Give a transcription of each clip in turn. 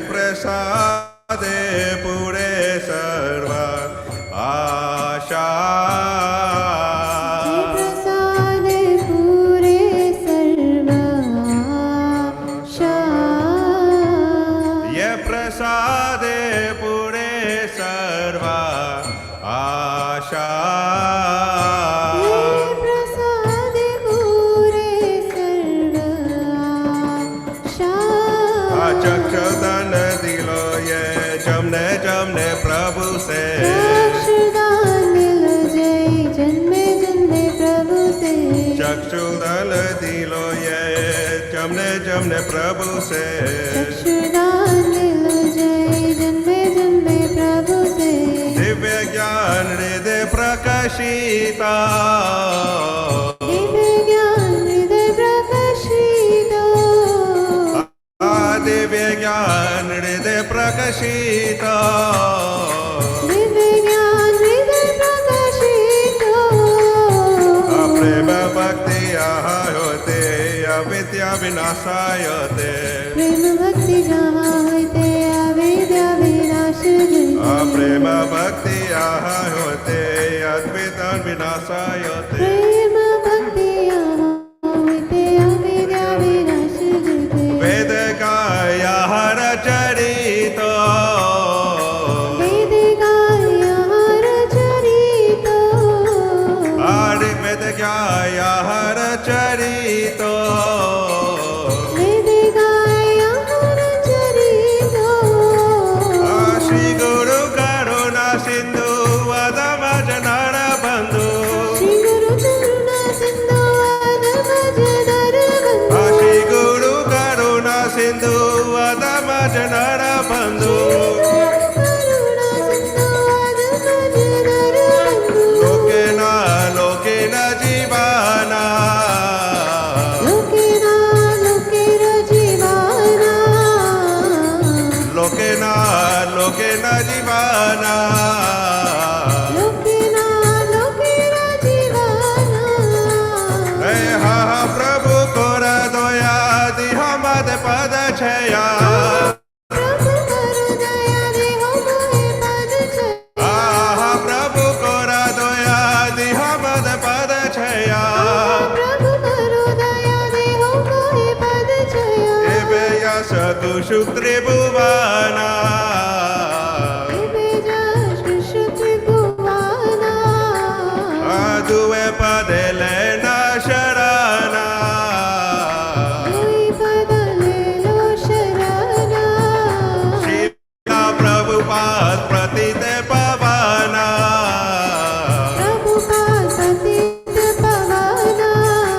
प्रसादे पुरे सर्व आशा प्रसादे पुरे सर्व आशा ये प्रसादे पुरे सर्व आशा प्रसादे पुरे सर्व आशा चक्षुदान दिलो ये जमने जमने प्रभु से चक्षुदान दिलो जय जन्मे जन्मे प्रभु से चक्षुदान दिलो ये जमने जमने प्रभु से चक्षुदान दिलो जय जन्मे जन्मे प्रभु से दिव्य ज्ञान हृदय प्रकाशिता दिव्य ज्ञान हृदय प्रकाशिता दिव्य ज्ञान हृदय प्रकाशिता दिव्य ज्ञान हृदय प्रकाशिता प्रेम भक्ति यहाँ होते अविद्या विनाशाय होते प्रेम भक्ति जहाँ होते अविद्या विनाश होते प्रेम भक्ति यहाँ होते अद्वैत विनाशाय होते प्रेम भक्ति यहाँ होते अविद्या विनाश होते वेद का यहाँ रचरित वेद का यहाँ रचरित वेद का यहाँ रचरित वेद का यहाँ रचरित श्री गुरु करुणा सिंधु वदम जनर बंधु श्री गुरु करुणा सिंधु वदम जनर बंधु श्री गुरु करुणा सिंधु वदम जनर बंधु करुणा सिंधु वदम जनर बंधु लोकेना लोकेना जीवाना लोकेना लोकेर जीवाना लोकेना लोकेना जीवाना लोकेना लोकेर जीवाना हे हा प्रभु कोर दया दिह मद पद छया प्रभु करो दया देहो मोहे पद छया आहा प्रभु कोर दया दिह मद पद छया प्रभु करो दया देहो मोहे पद छया एबे यस तु शुक्रे भुवना दिव्य जश कृष्ण त्रिभुवना दुए पदे लेना शरणा दुई पद ले लो शरणा शिला प्रभुपाद प्रतिते पवना प्रभुपाद पतित पवना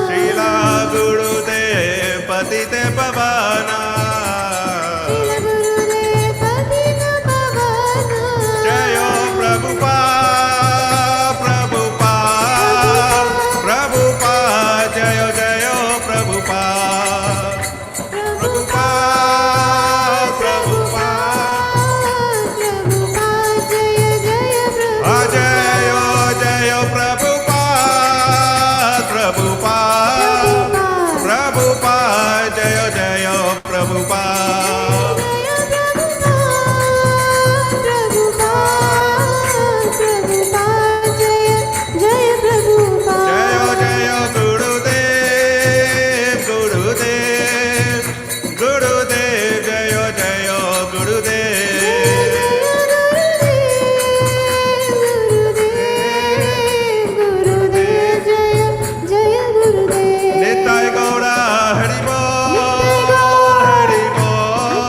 शिला गुरुदेव पतिते पवना शील गुरुदेव पतित पवना जयो प्रभुपाद प्रभुपाद प्रभुपाद जयो जयो प्रभुपाद प्रभुपाद प्रभुपाद प्रभुपाद जय जय जयो जयो प्रभुपाद प्रभुपाद प्रभुपाद जयो जयो प्रभुपाद जयो जयो गुरुदेव गुरुदेव गुरुदेव जयो जयो गुरुदेव निताय गौरा हरि बोल हरि बोल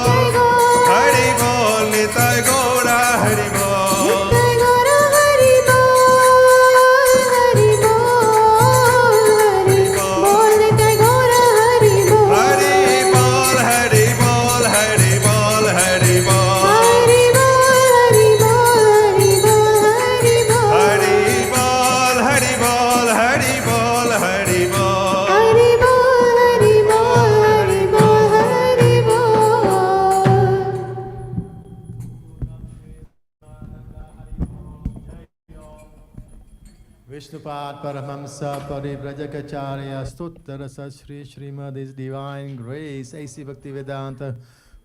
Vishnupad Paramhamsa Parivrajacharya Stottara Sri Srimad His Divine Grace A.C. Bhaktivedanta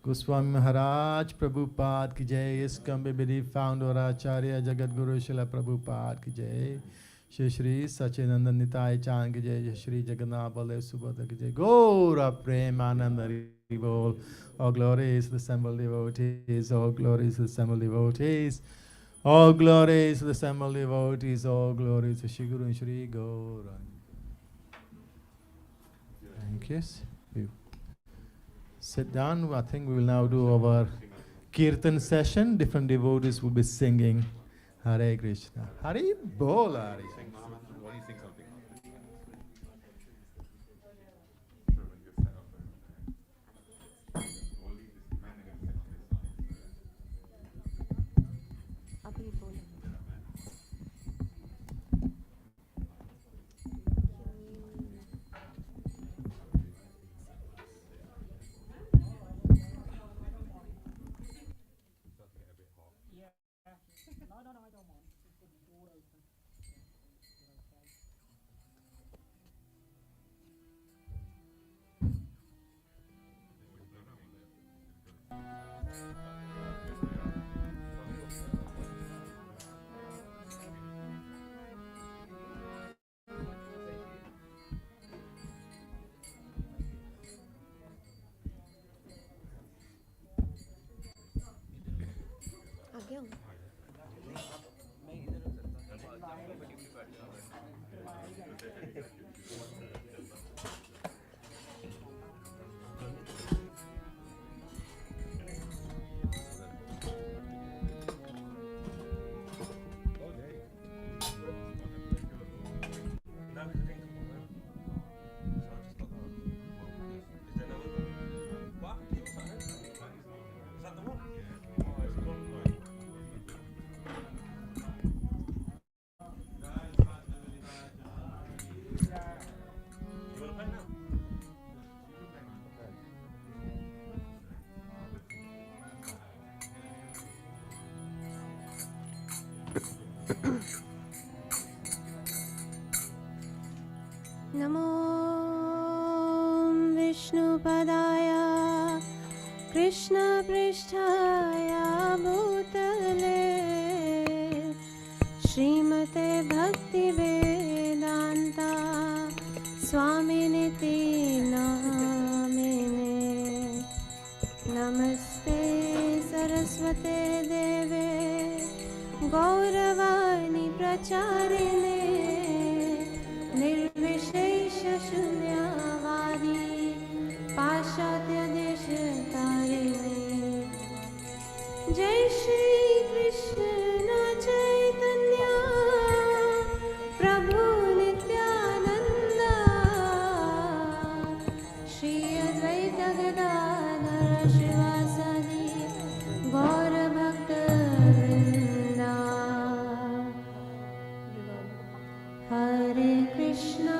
Goswami Maharaj Prabhupada Ki Jai. Iskcon Coventry Founder Acharya Jagat Guru Srila Prabhupada Ki Jai. Shri Shri Sachinandan Nitai Chan Ki Jai. Shri Jagannath Baladev Subhadra Ki Jai. Gaura Premananda Haribol. All glories to the assembled devotees. All glories to the assembled devotees. All glories to the assembled devotees, all glories to Shri Guru and Shri Gaura. Thank you. You sit down. I think we will now do our Kirtan session. Different devotees will be singing Hare Krishna. Hari Bol Hari. नमो विष्णुपदाय कृष्णपृष्ठाय भूतले श्रीमते भक्तिवेदान्ता स्वामिनिति नामिने नमस्ते सरस्वते देवे गौरवाणी प्रचारिणे निर्विशेषशून्यवादी पाश्चात्यदेशतारिणे जय श्री कृष्ण चैतन्य प्रभु नित्यानंद श्री अद्वैत गदाधर शिवासादि गौर भक्तवृंदा हरे Krishna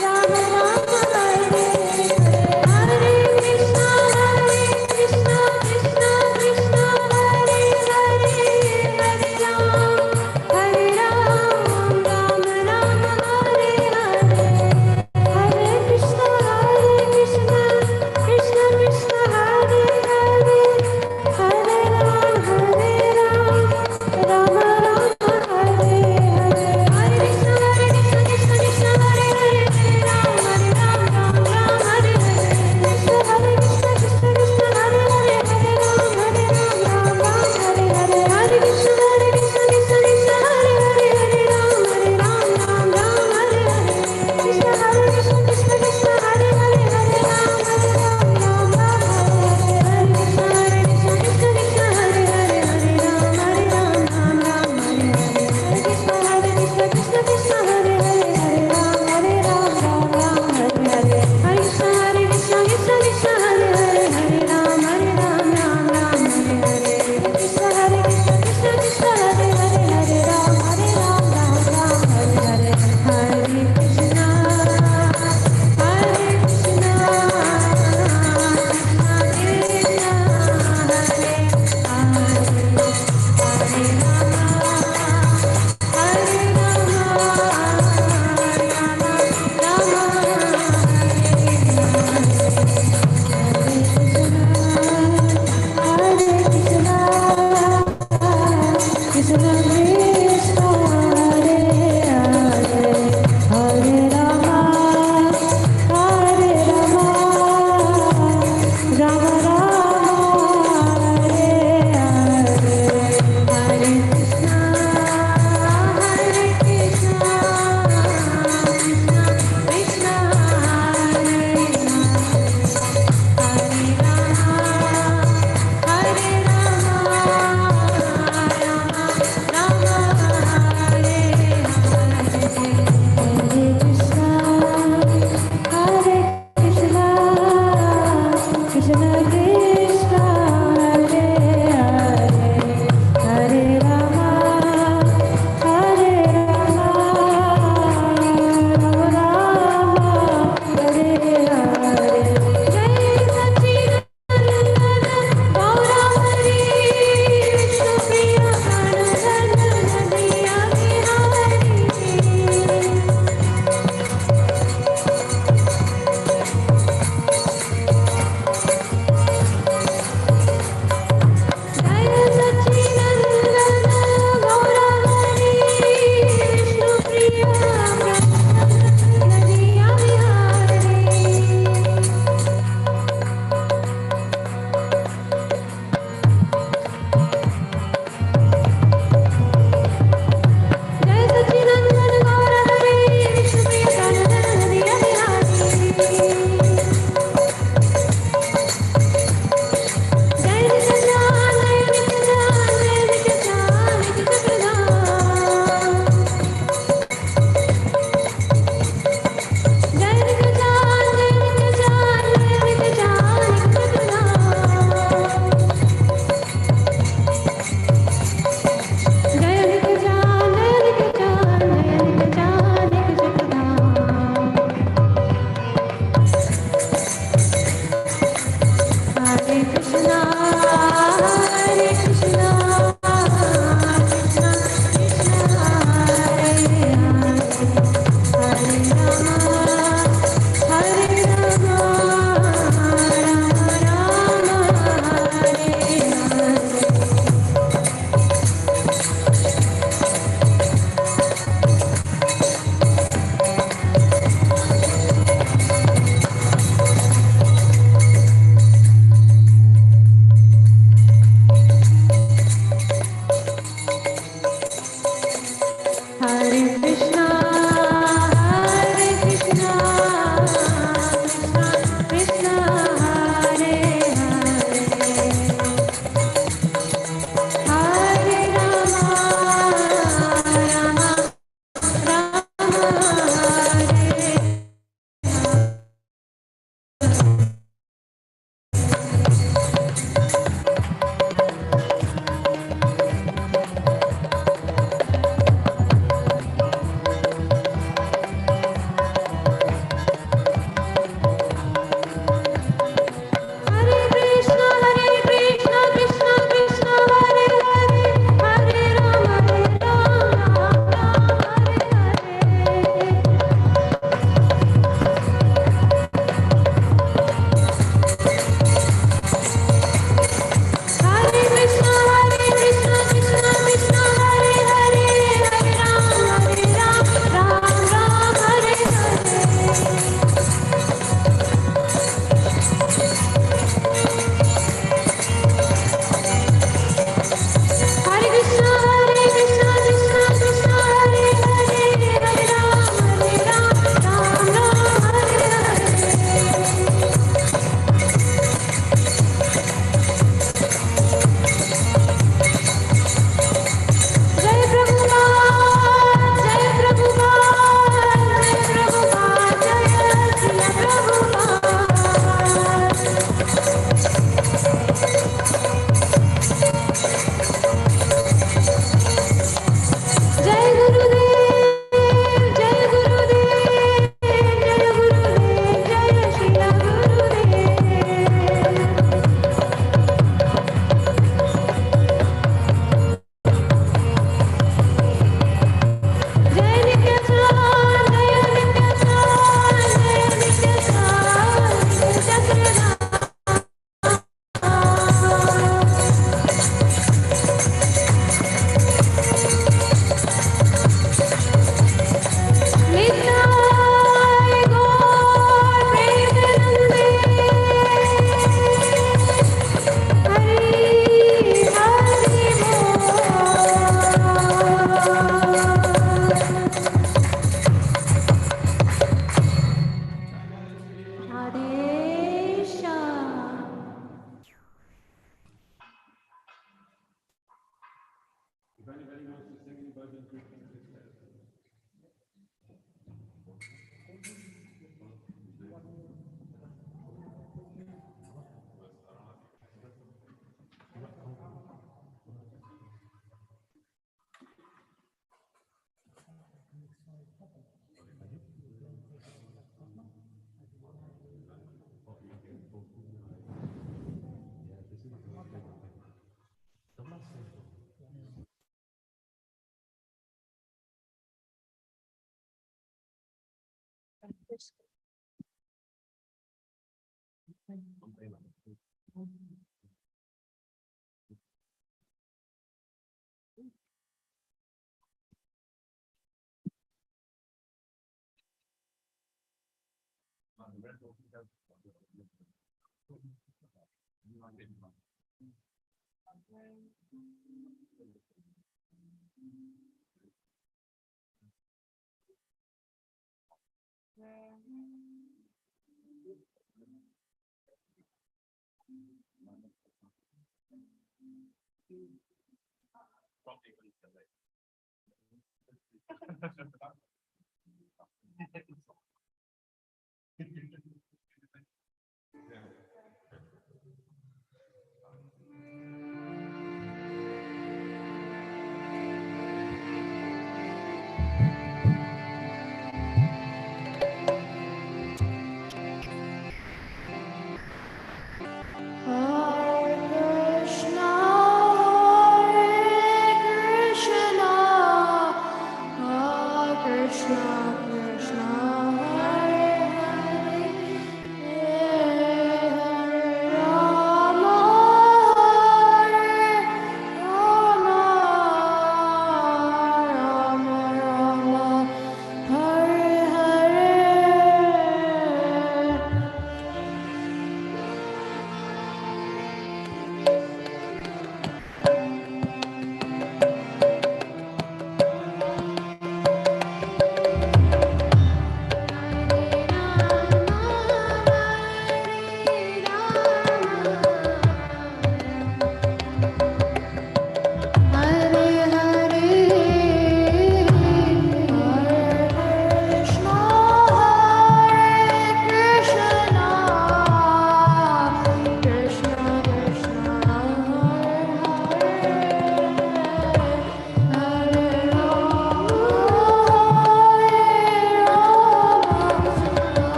Ram Ram Hare Hare Krishna Krishna Krishna Hare Hare Hare Ram Ram Ram Hare Hare Hare Krishna Krishna Krishna Hare Hare Hare Ram Ram Ram Hare Hare Hare Krishna Krishna Krishna Hare Hare Hare Ram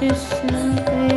Krishna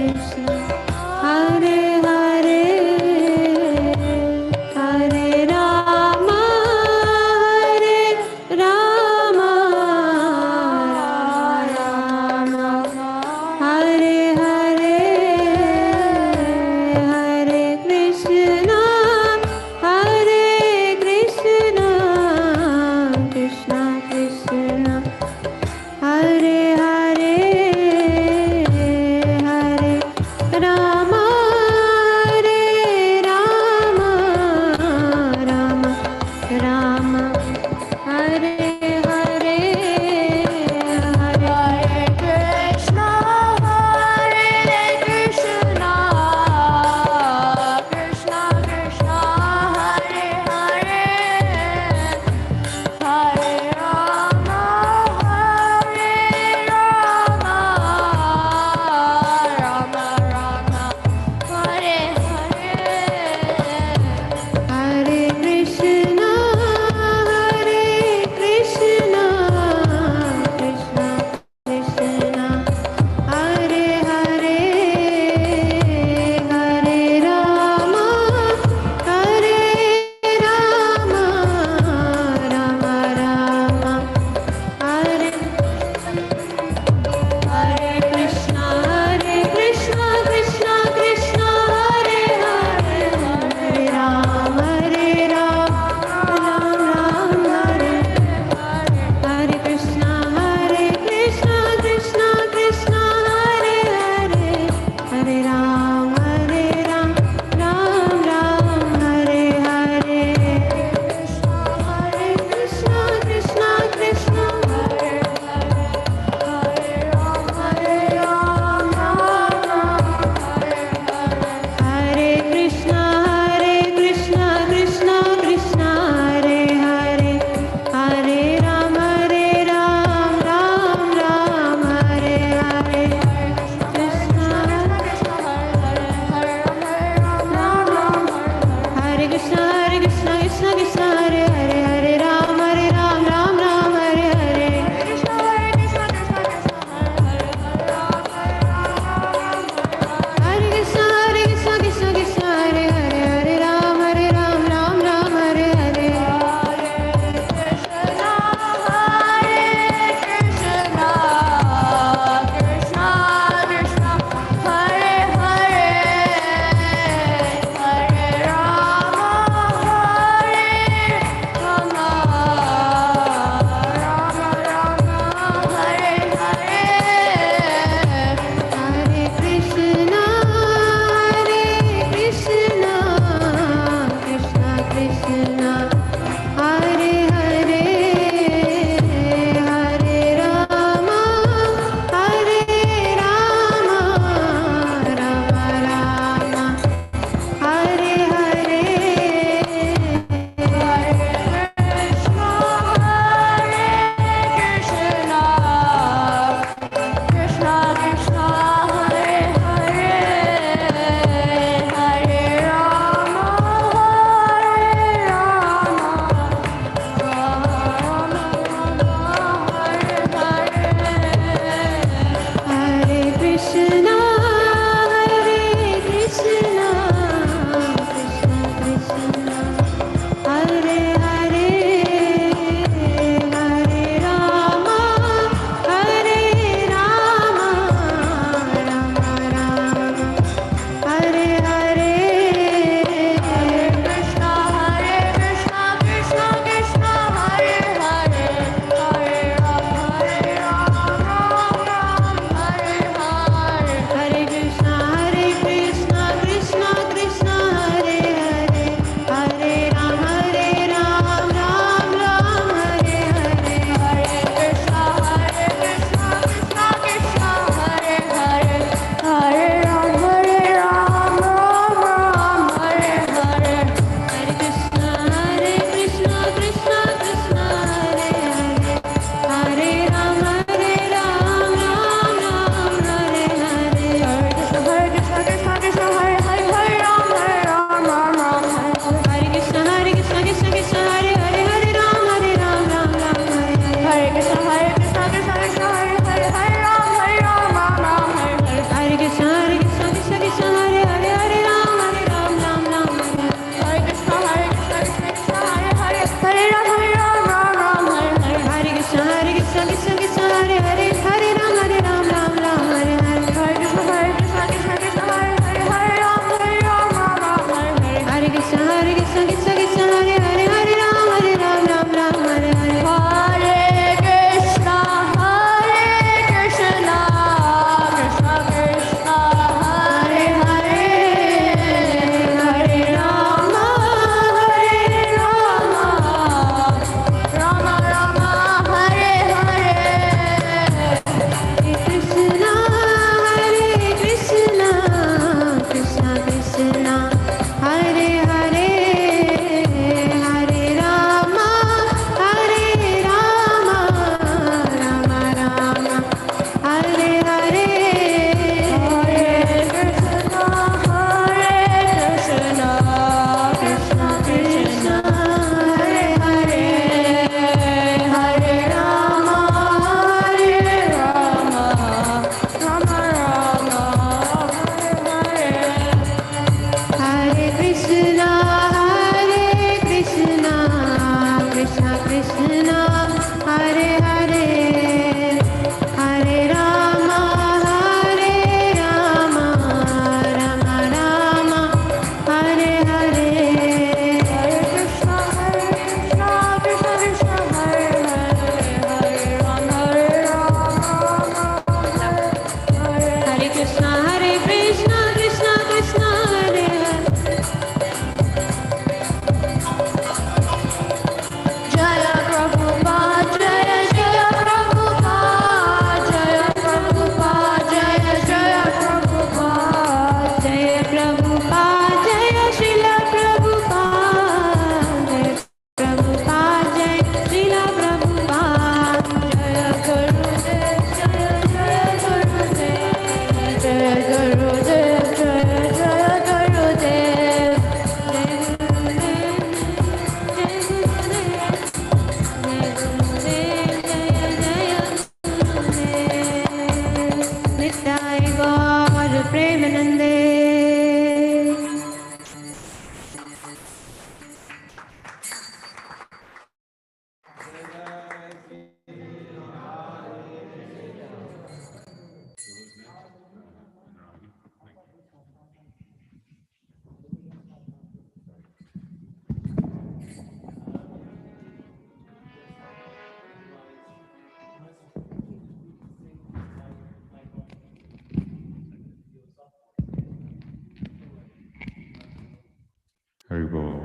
Haribol.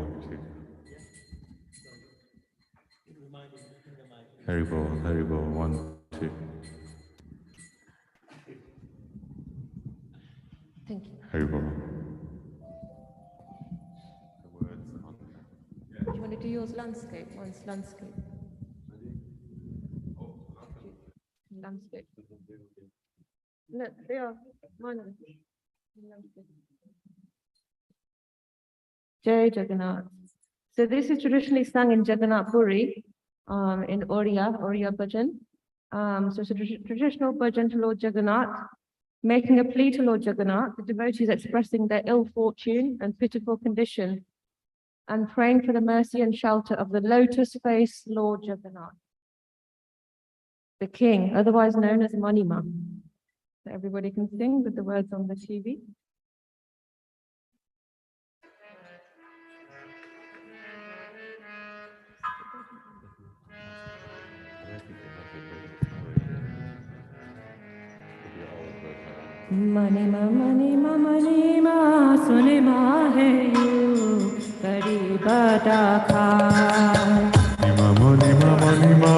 Haribol, Haribol, 1, 2. Thank you. Haribol. Do you want to do yours landscape? Mine's landscape. Landscape. No, they are. Mine are. Landscape. Jai Jagannath. So this is traditionally sung in Jagannath Puri, in Oriya bhajan. So it's a traditional bhajan to Lord Jagannath, making a plea to Lord Jagannath, the devotees expressing their ill fortune and pitiful condition, and praying for the mercy and shelter of the lotus-faced Lord Jagannath, the king, otherwise known as Manima. So everybody can sing with the words on the TV. Mani ma mani ma mani ma sune ma hai you kari bada kha. Mani ma mani ma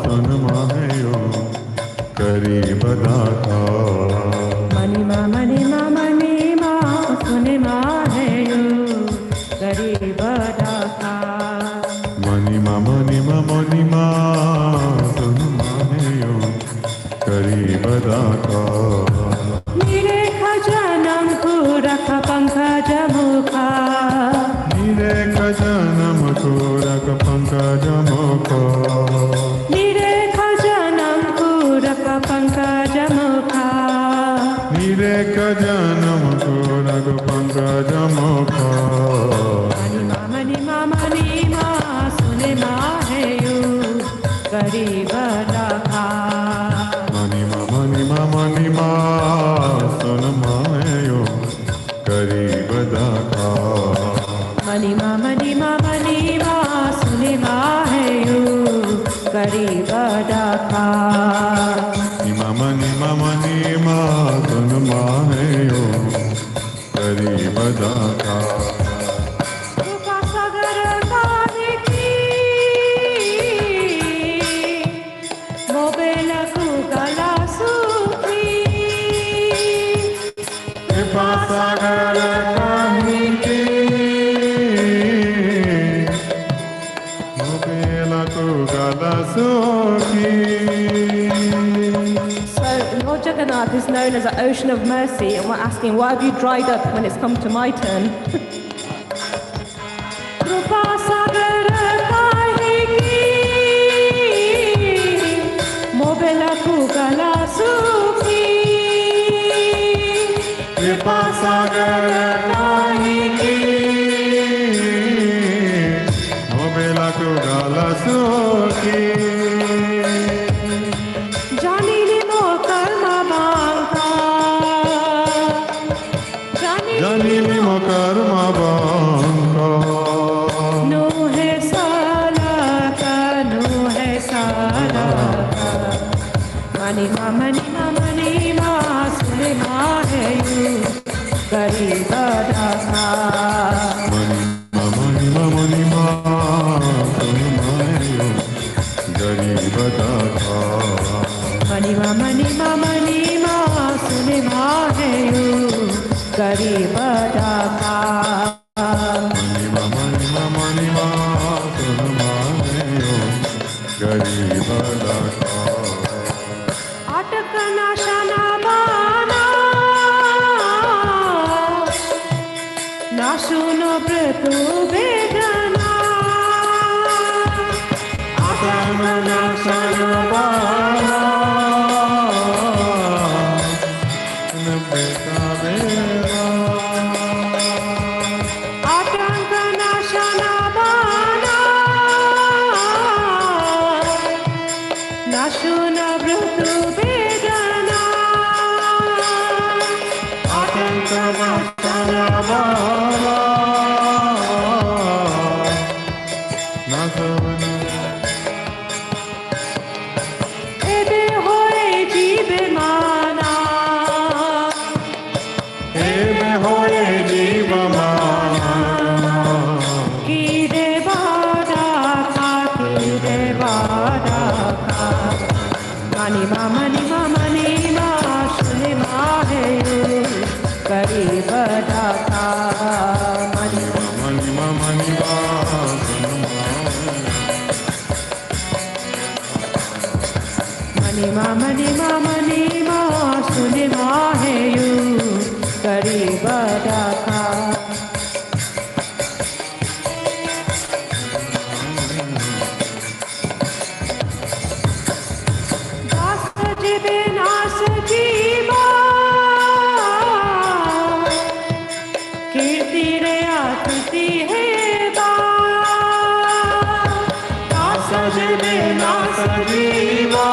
sun ma hai yo kari bada kha. Mani ma mani ma mani ma sune ma hai you kari bada kha. Mani ma mani ma mani ma sun ma hai yo kari bada kha. Nire khajanam kuraka pankaj mukha. Nire khajanam kuraka pankaj mukha. Nire khajanam kuraka pankaj mukha. Nire khajanam kuraka pankaj mukha. Mani ma mani ma sune ma hai you kari bada kha. Mani ma mani ma mani ma sun ma hai yo kari bada kha. Mani ma mani ma mani ma sune ma hai you kari bada kha. Ma mani ma mani ma sun ma hai yo kari bada kha. Rupa sagar kane ki mobela ku kala sukhi. Kripa sagar kahi ki mobela ko gala sukhi. So Lord Jagannath is known as an ocean of mercy, and we're asking, why have you dried up when it's come to my turn? Krupa sagar kahe ki mobela ku kala sukhi. Kripa sagar kahi ki mobela ko gala sukhi. Janini mo karma banka. Janini mo karma banga. No hai salaka, no hai salaka. Mani ma mani ma mani ma sune ma hai you kari bada kha. Mani ma mani ma mani ma sun ma hai yo kari bada kha. Mani ma mani ma mani ma sune ma hai you kari bada kha. Mani ma mani ma mani ma sun ma hai yo kari bada kha. Atakana shana bana na suno pratu vedana. Atakana shana bana na beta veda. Atakana shana bana na suno pratu vedana. Atakana shana bana na savana. Ebe hoye jive mana. Ebe hoye jiva mana. Ki de bada kha, ki de bada kha. Mani ma mani ma mani ma sune ma hai you kari bada kha. Mani Mani ma mani ma sun ma mani ma mani ma mani ma sune ma hai you kari bada kha. Jive nas jiva kirti re akriti heva. sajive na sajiva.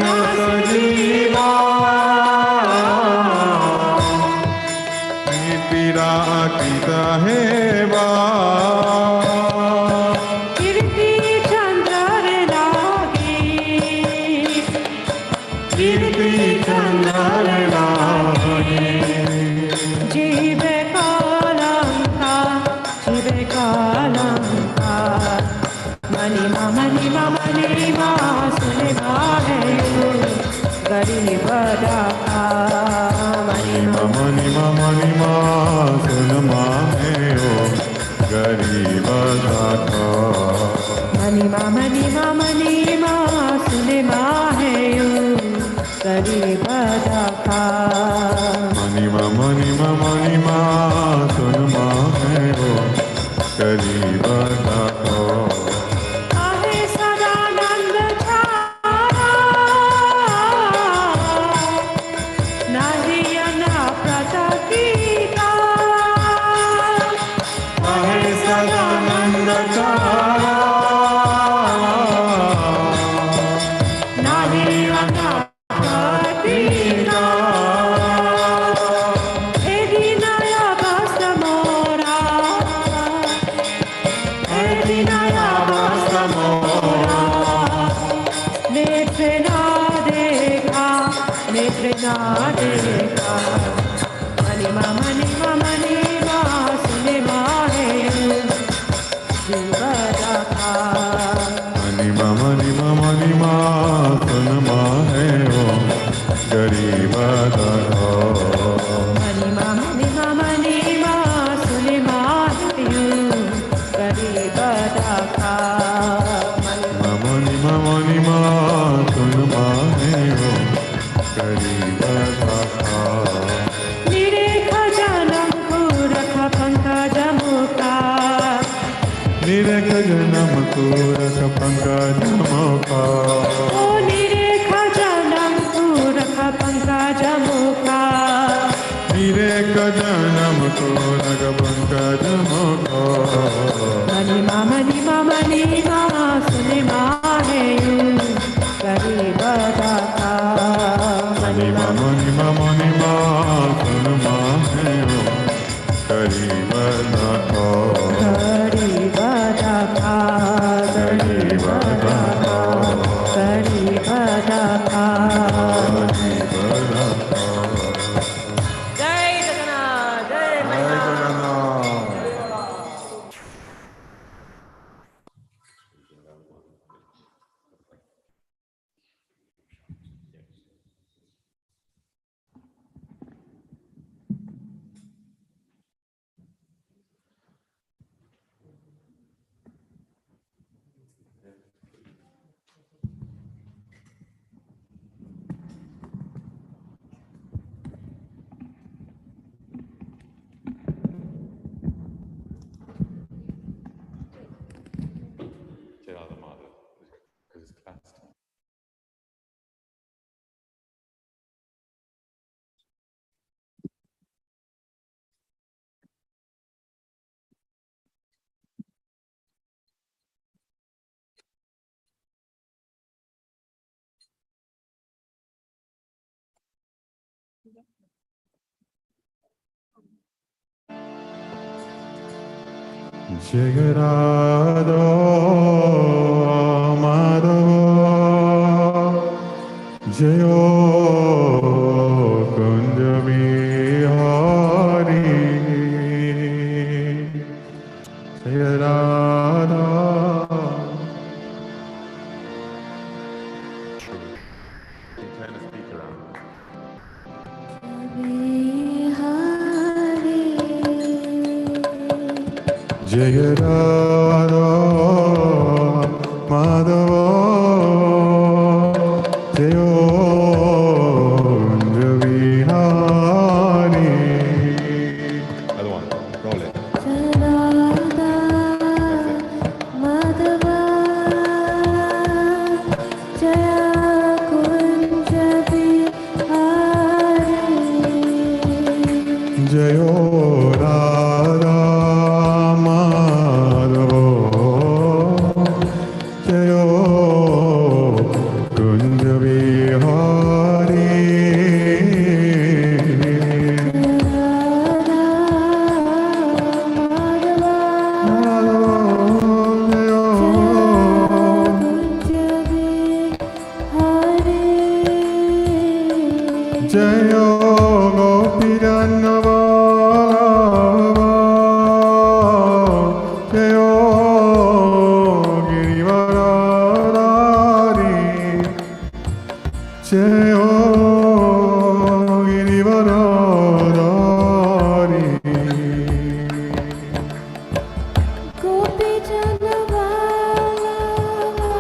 न सजीवा पीरा कीता है बा कीर्ति चंद्र लागे कीर्ति चंद्र लागे जीवे कालंका मणिमा मणिमा सुने माहे गरीब दाता मणिमा मणिमा सुन माहे ओ गरीब दाता मणिमा सुने माहे गरीब दाता मणिमा सुन माहे ओ गरीब दाता आहे सदानंद छाया नाही अना प्रतकीता आहे सदानंद चारा नाही अना प्रतीता हे दिनाया बसमोरा हे दिनाया बसमोरा नेत्र ना देखा मणिमा सुने माहे जीवदाता मणिमा सुन माहे ओ गरीब दाता मणिमा सुने माहे गरीब दाता मणिमा सुन माहे ओ गरीब दाता निरेख जनम पूरख पंकज मुखा निरेख जनम पूरख पंकज मुखा ओ निरेख जनम पूरख पंकज मुखा निरेख जनम पूरख पंकज मुखा मणिमा सुने माहे गरीब दाता मणिमा सुन माहे ओ गरीब दाता गरीब दाता गरीब दाता गरीब दाता गरीब दाता जय जगन्नाथ जय जय Jagannath Jai Radha Madhava Jayo Kunja Bihari Jai Radha Turn the speaker on. Jai Radha Madhava Jayo Kunja Bihari. Other one, roll it. Jayo Radha Madhava Jayo Kunja Bihari. Jai Gopi Jannavallabha Jai Girivaradari Jai Girivaradari Gopi Jannavallabha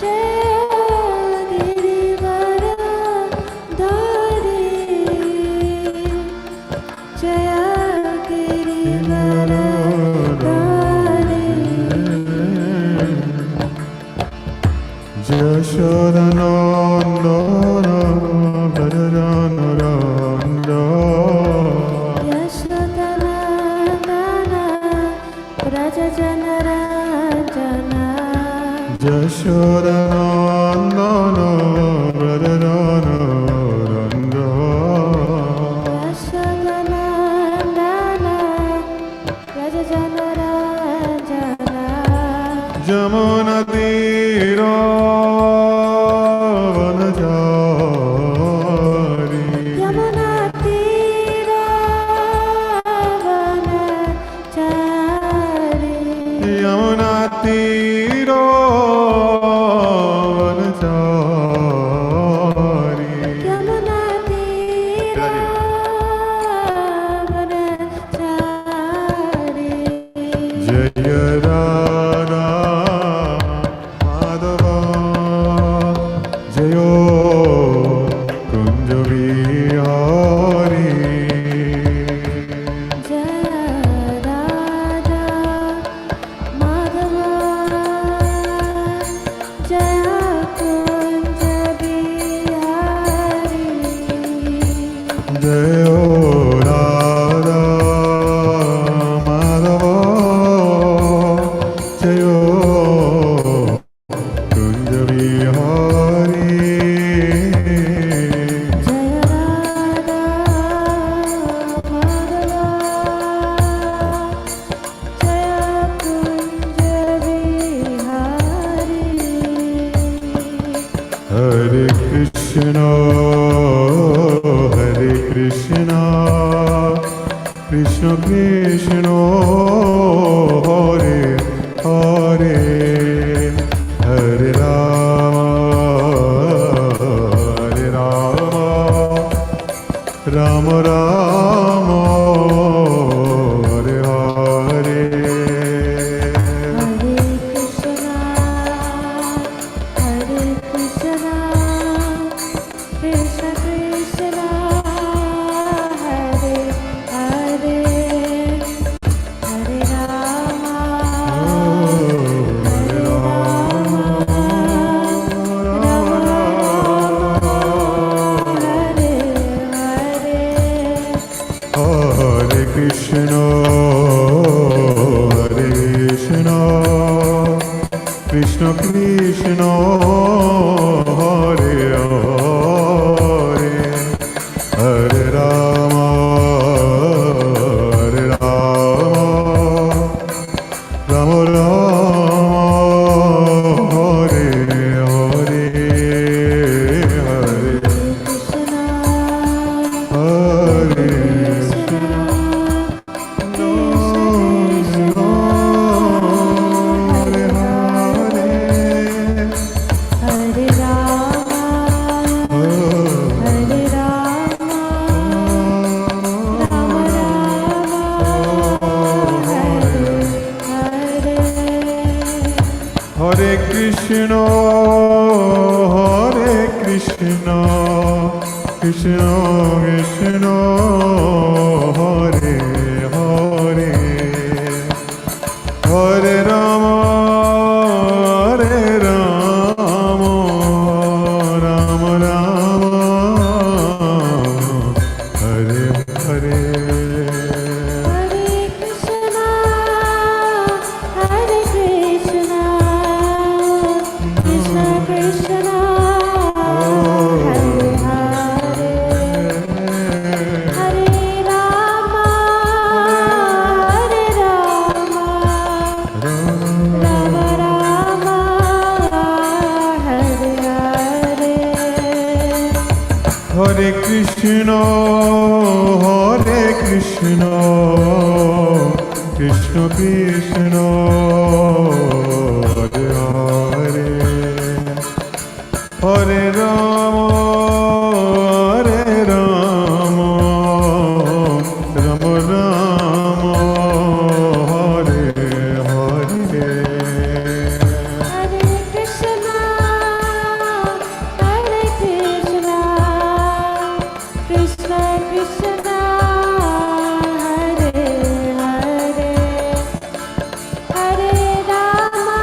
Jaya Girivaradari Jaya Girivaradari Jashodanandana Brajanaranda Yashodanandana Brajajanarajana Jashodanandana Brajanaranda Yashodanandana Brajajanarajana Jamuna Tira Vanachari Yamuna Tira Vanachari Yamuna Tira Vanachari Yamuna Tira Vanachari Jaya Radha Madhava Jayo Kunja Vihari Jaya Radha Madhava Jaya Kunja Bihari Jayo Radha Madhava Jayo Kunja Vihari Jaya Radha Madhava Jaya Kunja Bihari Hare Krishna Krishna Krishna Hare Hare Hare Rama Rama Rama Hare Hare Hare Krishna Krishna Krishna Hare Hare Hare Rama Rama Hare Hare Hare Krishna Krishna Krishna Hare Hare Hare Rama Rama Rama Hare Hare Hare Krishna Hare Hare Krishna, Krishna Krishna, Hare Hare, Hare Rama, Rama Rama, Hare Hare. Hare Krishna, Krishna Krishna, Hare Krishna, Krishna Krishna, Hare Hare, Hare Rama, Rama Rama, Hare Hare. Hare Krishna, Krishna Krishna, Hare Hare, Hare Rama,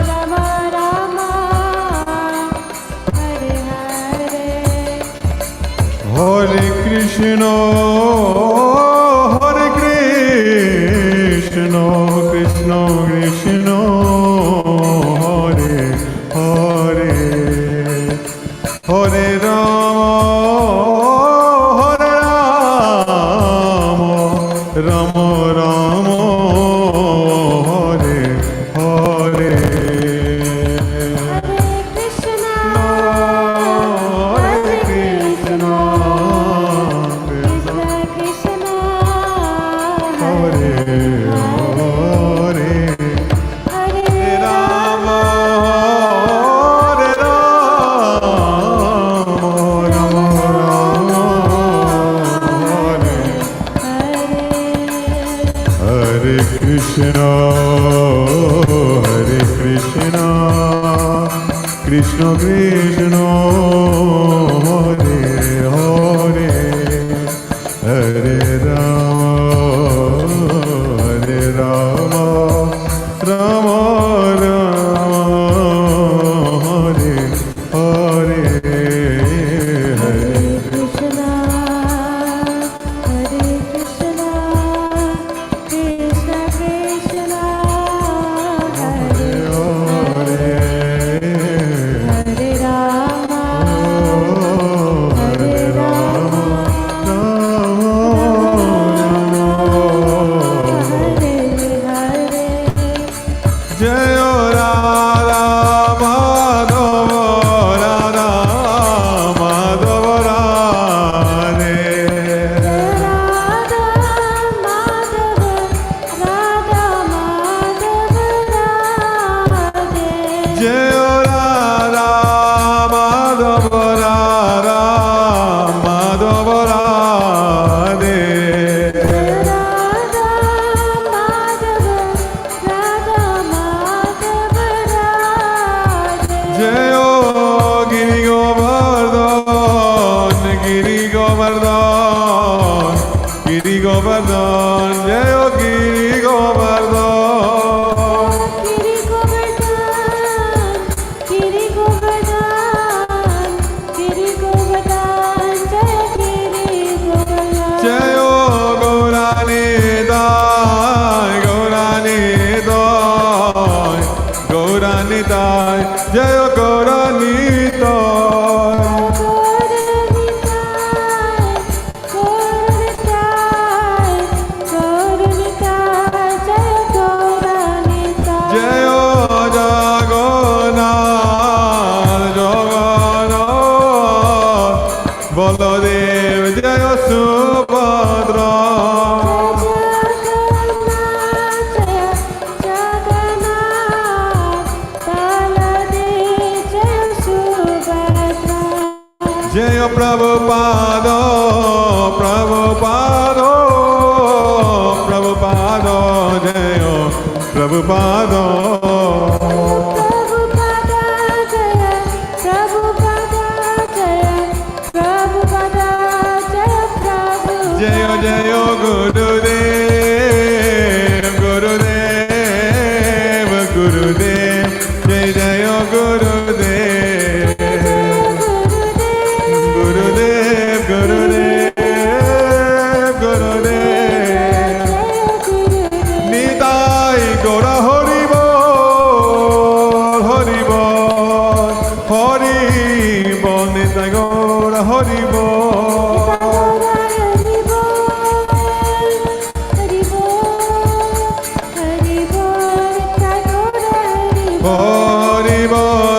Rama Rama, Hare Hare. Hare Krishna, Krishna Krishna, Hare Hare, Hare Rama, Rama Rama, Hare Hare. Hare Krishna, Hare Krishna, Krishna Krishna, Hare Hare, Hare Rama, Rama Rama, Hare Hare Krishna, Krishna Krishna, Hare Hare, Hare Rama, Rama Rama, Hare Hare, Hare Krishna, Hare Krishna, Krishna Krishna, Hare Hare, Hare Rama, Hare Rama, Hare Hare. Jai Radha Madhava, Radha Madhava Radhe. Radha Madhava, Radha Madhava Radhe. Jai Radha Madhava, Radha Madhava Radhe. Radha Madhava, Radha Madhava Radhe. Jai Giri Govardhan, Giri Govardhan, Giri Govardhan, Jai Giri Govardhan. Giri Govardhan, Giri Govardhan, Giri Govardhan, Jai Giri Govardhan. Jai Gaurani Dai, Gaurani Dai, Gaurani Dai, Jai Gaurani Dai. Jai Jagannath, Jagannath, Baladev, Jai Subhadra. Jai Prabhupada, Prabhupada, Prabhupada, Jai Prabhupada. Jai Jai Gurudev, Gurudev, Gurudev, Jai Jai Gurudev, Gurudev, Gurudev, Gurudev. Nitai Gora Hari Bol, Hari Bol, Hari Bol, Nitai Gora Hari Bol. Hari Bol,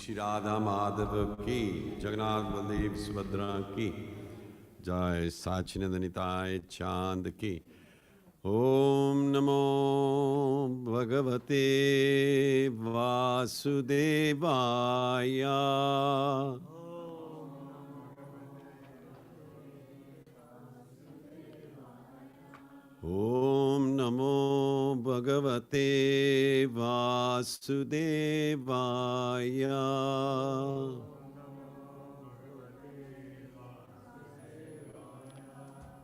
Shri Radha Madhava ki, Jagannath Baldev Subhadra ki, Jai Sachinandanitai Chand ki. Om Namo Bhagavate Vasudevaya. Om Namo Bhagavate Vasudevaya.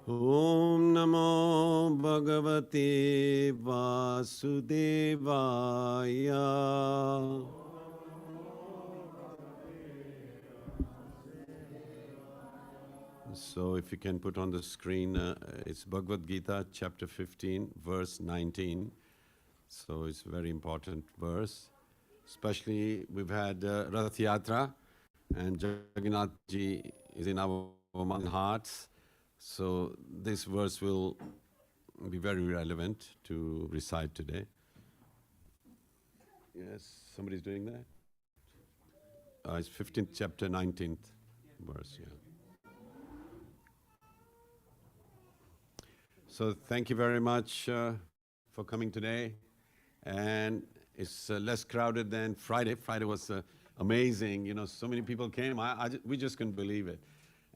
Om Namo Bhagavate Vasudevaya. So if you can put on the screen, it's Bhagavad Gita, chapter 15, verse 19. So it's a very important verse. Especially we've had Rath Yatra, and Jagannath Ji is in our hearts. So this verse will be very relevant to recite today. Yes, somebody's doing that? It's 15th chapter, 19th verse, yeah. So thank you very much for coming today. And it's less crowded than Friday. Friday was amazing, you know, so many people came. We just couldn't believe it.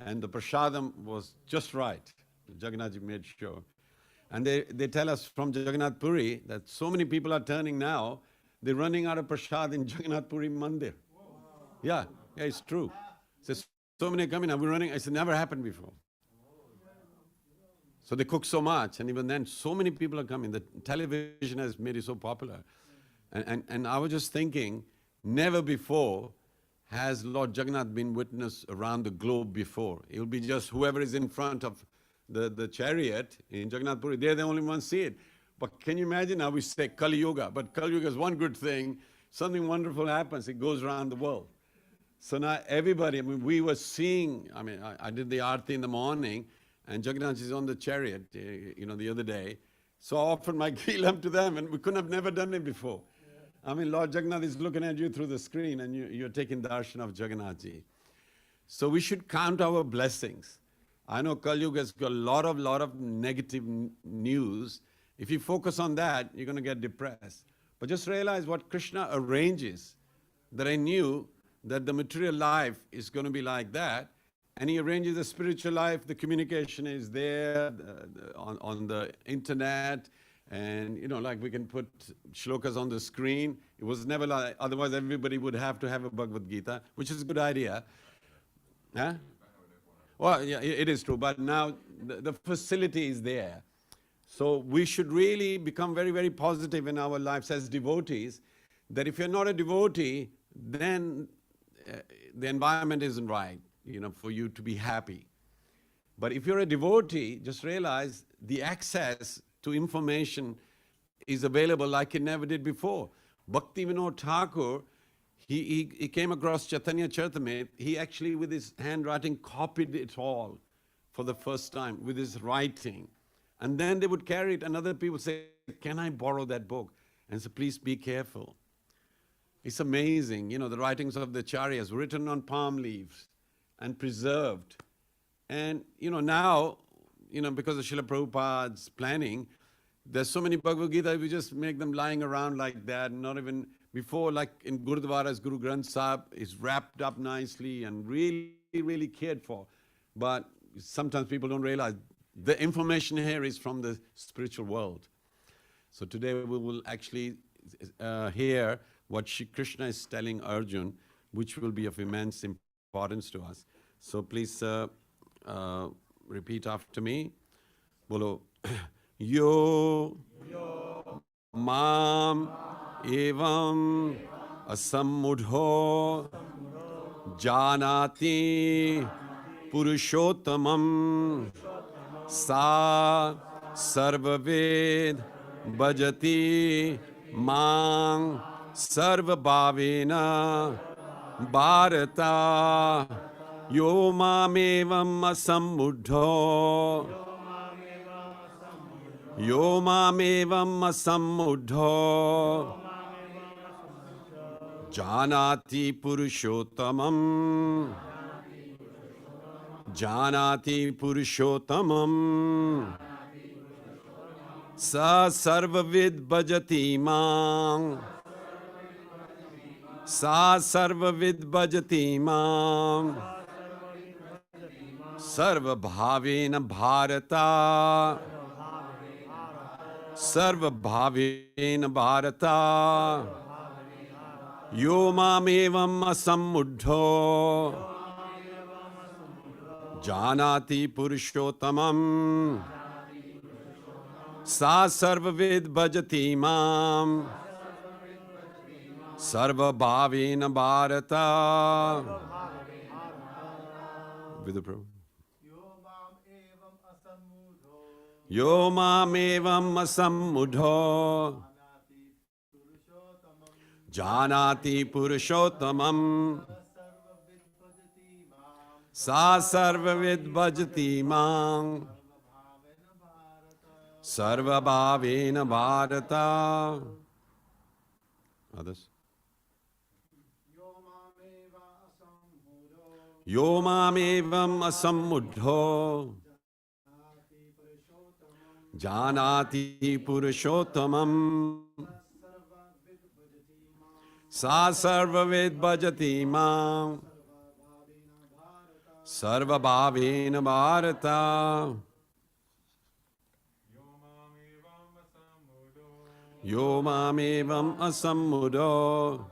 And the prasadam was just right. Jagannath Ji made sure. And they tell us from Jagannath Puri that so many people are turning now, they're running out of prasad in Jagannath Puri Mandir. Yeah, it's true. So many coming now, we're running, it's never happened before. So they cook so much, and even then, so many people are coming. The television has made it so popular. And I was just thinking, never before has Lord Jagannath been witnessed around the globe before. It will be just whoever is in front of the chariot in Jagannath Puri, they're the only ones see it. But can you imagine now we say Kali Yuga, but Kali Yuga is one good thing, something wonderful happens, it goes around the world. So now everybody, I mean, we were seeing, I mean, I did the Aarti in the morning, and Jagannath is on the chariot, you know, the other day. So I offered my ghee lamp to them, and we couldn't have never done it before. I mean, Lord Jagannath is looking at you through the screen, and you're taking darshan of Jagannath Ji. So we should count our blessings. I know Kali Yuga has got a lot of negative news. If you focus on that, you're going to get depressed. But just realize what Krishna arranges, that I knew that the material life is going to be like that, and he arranges the spiritual life, the communication is there on the internet, and you know, like we can put shlokas on the screen. It was never like, otherwise everybody would have to have a Bhagavad Gita, which is a good idea. Huh? Well, yeah, it is true, but now the facility is there. So we should really become very, very positive in our lives as devotees, that if you're not a devotee, then the environment isn't right, you know, for you to be happy. But if you're a devotee, just realize the access to information is available like it never did before. Bhakti Vinod Thakur, he came across Chaitanya Charitamrita. He actually, with his handwriting, copied it all for the first time with his writing. And then they would carry it, and other people say, can I borrow that book? And so please be careful. It's amazing, you know, the writings of the Acharyas written on palm leaves and preserved. And, you know, now, you know, because of Srila Prabhupada's planning, there's so many Bhagavad Gita, we just make them lying around like that, not even before, like in Gurudwaras, Guru Granth Sahib is wrapped up nicely and really, really cared for. But sometimes people don't realize the information here is from the spiritual world. So today we will actually hear what Shri Krishna is telling Arjun, which will be of immense importance to us. So please repeat after me. Bolo. Yo Mam Evam Asammudho Janati Purushottamam Sa Sarvaved Bhajati Mang Sarvabhavena Bharata Yo Mamevam Asammudho Yo Mamevam Asammudho Janati Purushottamam. Janati Purushottamam. Sa Sarvavid Bhajati Mang. Sa Sarvavid Bhajati Mang. Sarva Bhavena Bharata. Sarva Bhavena Bharata. Yo Mamevam Asamuddho. Janati Purushottamam. Sa Sarvavid Bhajati Mam. Sarva Bhavena Bharata. With the Prabhu. Yo Mamevam Asamuddho. Janati Purushottamam. Sa Sarvavid Bhajati Mang. Sarva Bhavena Bharata. Others? Yo Mamevam Asamuddho. Janati Purushottamam. Sa Sarvavid Bhajati Mam. Sarva Bhavena Bharata. Yo Mamevam Asamuddho.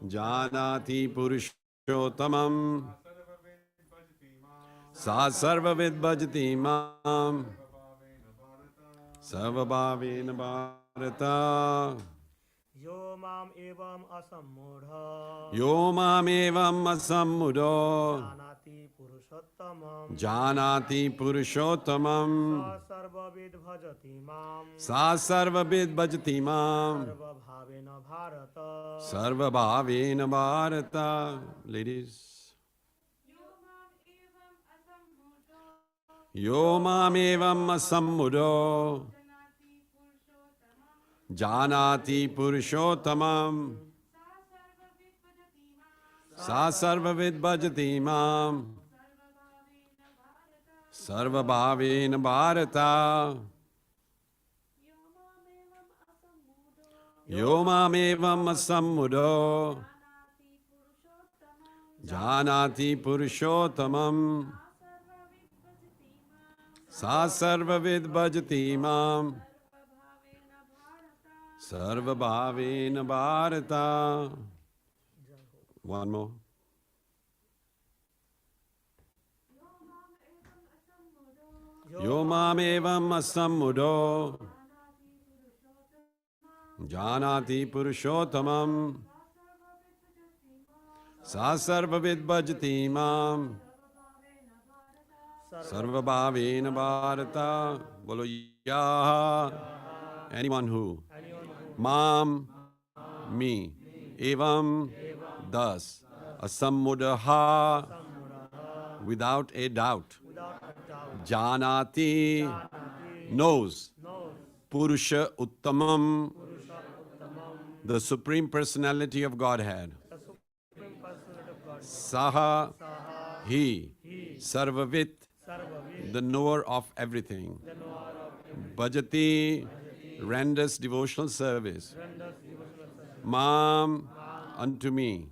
Janati Purushottamam. Sa Sarvavid Bhajati Mam. Sarva Bhavena Bharata. Yo mam evam asammudha. Yo Mamevam Asamuddho. Janati purushottamam. Janati Purushottamam. Sa sarvavid bhajati mam. Sa Sarvavid Bhajati Mam. Sarva bhavena bharata. Sarva Bhavena Bharata. Ladies. Yo Mamevam Asamuddho. Janati Purushottamam. Sa Sarvavid Bhajati Mam. Sarva Bhavena Bharata. Yo Mamevam Asamuddho. Janati Purushottamam. Sa Sarvavid Bhajati Mam. Sarva Bhavena Bharata. One more. Yo Mamevam Asamuddho. Janati Purushottamam. Sa Sarvavid Bhajati Mam. Sarva Bhavena Bharata. Bolo Yaha. Anyone who. Mam. Me. Evam. Thus. Asamuddha. Without a doubt. Janati. Knows. Purusha Uttamam. The Supreme Personality of Godhead. Saha. He. Sarvavit. The knower of everything. Bhajati. Renders devotional service. Mam. Unto me.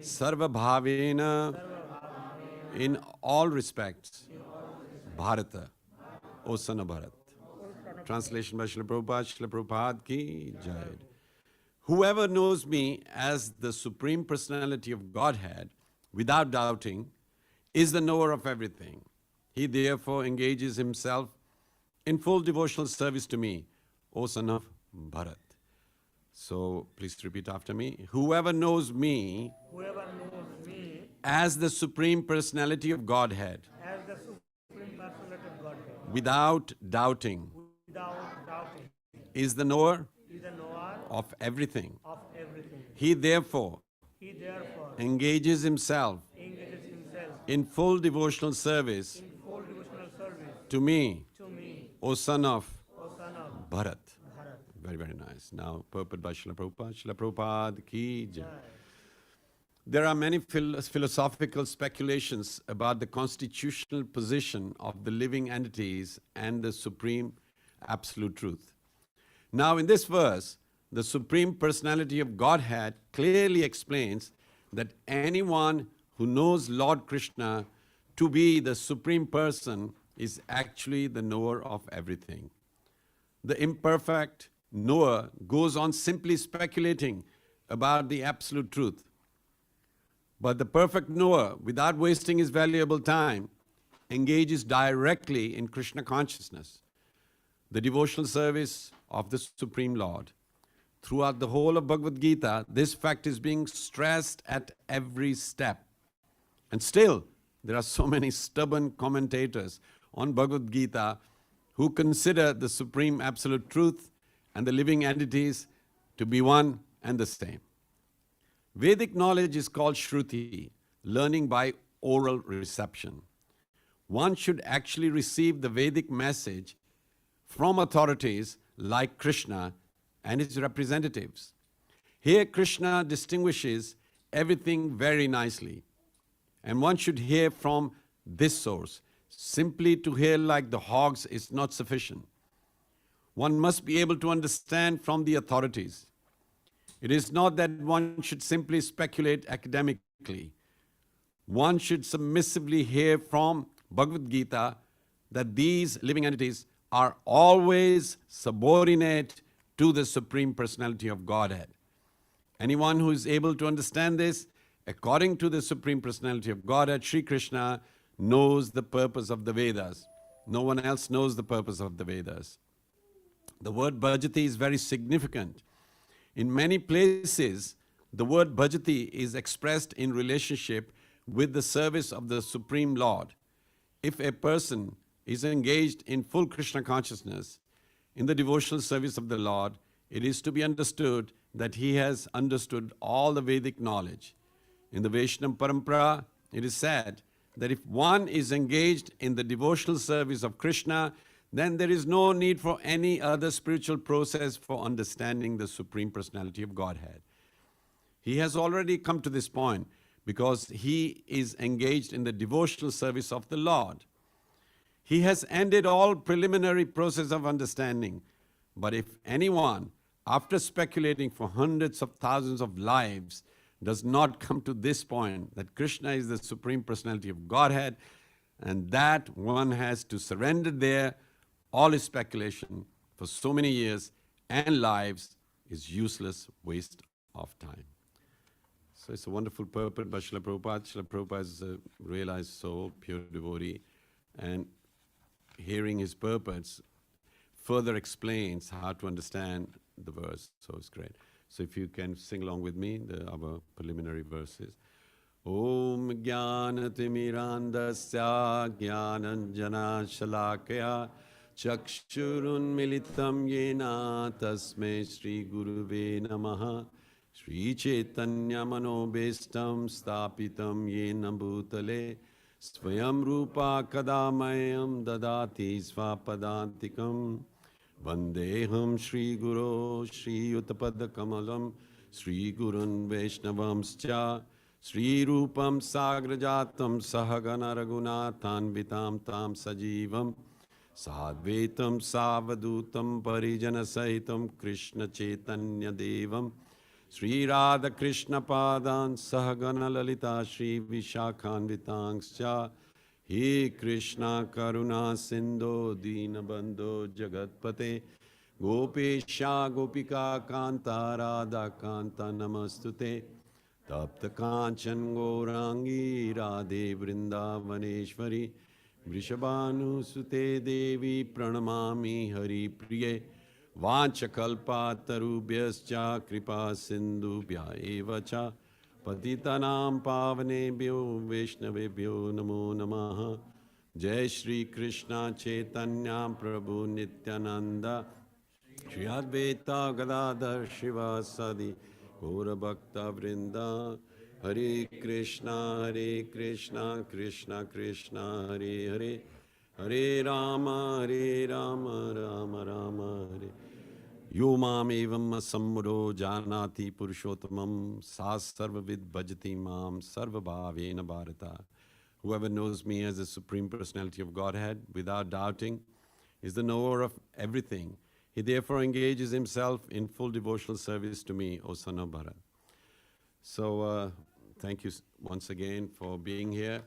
Sarva Bhavena. In all respects. Bharata. O son of Bharat. Translation by Srila Prabhupada. Srila Prabhupada ki jai. Whoever knows me as the Supreme Personality of Godhead, without doubting, is the knower of everything. He therefore engages himself in full devotional service to me, O son of Bharat. So please repeat after me. Whoever knows me as the Supreme Personality of Godhead, without doubting, is the knower of everything. He therefore engages himself in full devotional service to me, O son of Bharat. Very, very nice. Now, purport by Srila Prabhupada. Srila Prabhupada ki jai. There are many philosophical speculations about the constitutional position of the living entities and the supreme absolute truth. Now, in this verse, the Supreme Personality of Godhead clearly explains that anyone who knows Lord Krishna to be the Supreme Person is actually the knower of everything. The imperfect knower goes on simply speculating about the absolute truth. But the perfect knower, without wasting his valuable time, engages directly in Krishna consciousness, the devotional service of the Supreme Lord. Throughout the whole of Bhagavad Gita, this fact is being stressed at every step. And still, there are so many stubborn commentators on Bhagavad Gita who consider the Supreme Absolute Truth and the living entities to be one and the same. Vedic knowledge is called Shruti, learning by oral reception. One should actually receive the Vedic message from authorities like Krishna and his representatives. Here Krishna distinguishes everything very nicely. And one should hear from this source. Simply to hear like the hogs is not sufficient. One must be able to understand from the authorities. It is not that one should simply speculate academically. One should submissively hear from Bhagavad Gita that these living entities are always subordinate to the Supreme Personality of Godhead. Anyone who is able to understand this, according to the Supreme Personality of Godhead, Sri Krishna knows the purpose of the Vedas. No one else knows the purpose of the Vedas. The word bhajati is very significant. In many places, the word bhajati is expressed in relationship with the service of the Supreme Lord. If a person is engaged in full Krishna consciousness, in the devotional service of the Lord, it is to be understood that he has understood all the Vedic knowledge. In the Vaishnava Parampara, it is said that if one is engaged in the devotional service of Krishna, then there is no need for any other spiritual process for understanding the Supreme Personality of Godhead. He has already come to this point because he is engaged in the devotional service of the Lord. He has ended all preliminary process of understanding. But if anyone, after speculating for hundreds of thousands of lives, does not come to this point, that Krishna is the Supreme Personality of Godhead, and that one has to surrender there, all his speculation for so many years and lives is useless waste of time. So it's a wonderful purport by Srila Prabhupada. Srila Prabhupada is a realized soul, pure devotee, and hearing his purports further explains how to understand the verse. So it's great. So if you can sing along with me, our preliminary verses. Om Jnanatimirandasya Jnananjana Shalakaya Chakshurun Militam Yena Tasme Shri Guruve Namaha Shri Chaitanya Manobestam Stapitam Yena Bhutale Swayam Rupa Kadamayam Dadati Svapadantikam Vandeham Shri Guru Shri Uttapada Kamalam Shri Gurun Vaishnavamscha Shri Rupam Sagrajatam Sahagana Raghunathan Vitam Tam Sajivam Sadvetam Savadutam Parijana Sahitam Krishna Chaitanya Devam Sri Radha Krishna Padan Sahagana Lalita Shri Vishakhan Vitangscha He Krishna Karuna Sindho Dina Bandho Jagatpate Gopesha Gopika Kanta Radha Kanta Namastute Tapta Kanchan Gourangi Radhe Vrindavaneshwari Vrishabhanu Sute Devi Pranamami Hari Priye Vanchakalpa Tarubhyascha Kripa Sindhubhya Evacha Patitanam Pavanebhyo Vaishnavebhyo Namo Namaha Jai Shri Krishna Chaitanya Prabhu Nityananda Shri Advaita Gadadhar Shivasadi Gaura Bhakta Vrinda Hare Krishna Krishna Krishna Hare Hare Hare Rama Rama Rama Hare Yo mam evam asammuro janati purushottamam sa sarvavid bhajati mam sarvabhavena bharata. Whoever knows me as the Supreme Personality of Godhead without doubting is the knower of everything. He therefore engages himself in full devotional service to me, O son of Bharat. So thank you once again for being here.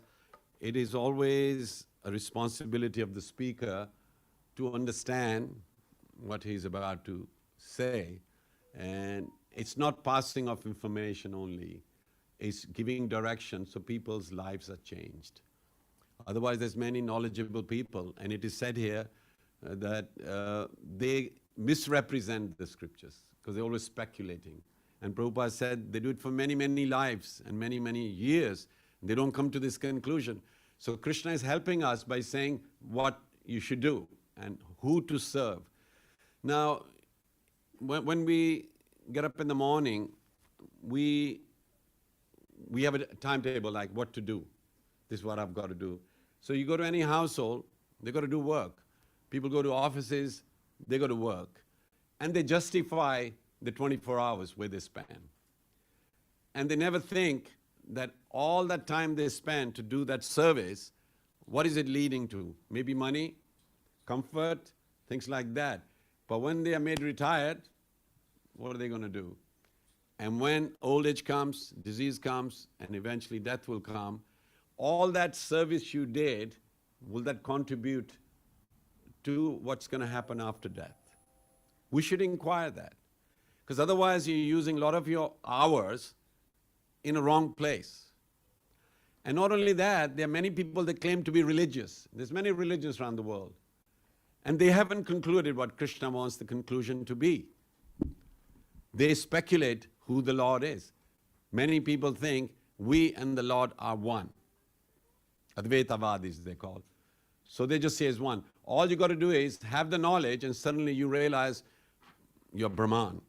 It is always a responsibility of the speaker to understand what he's about to say. And it's not passing of information only. It's giving direction so people's lives are changed. Otherwise, there's many knowledgeable people, and it is said here that they misrepresent the scriptures because they're always speculating. And Prabhupada said they do it for many, many lives and many, many years. They don't come to this conclusion. So Krishna is helping us by saying what you should do and who to serve. Now, when we get up in the morning, we have a timetable like what to do. This is what I've got to do. So you go to any household, they got to do work. People go to offices, they go to work. And they justify the 24 hours where they spend. And they never think that all that time they spend to do that service, what is it leading to? Maybe money, comfort, things like that. But when they are made retired, what are they going to do? And when old age comes, disease comes, and eventually death will come, all that service you did, will that contribute to what's going to happen after death? We should inquire that. Because otherwise you're using a lot of your hours in a wrong place. And not only that, there are many people that claim to be religious. There's many religions around the world. And they haven't concluded what Krishna wants the conclusion to be. They speculate who the Lord is. Many people think we and the Lord are one. Advaitavadis they call. So they just say it's one. All you got to do is have the knowledge and suddenly you realize you're Brahman.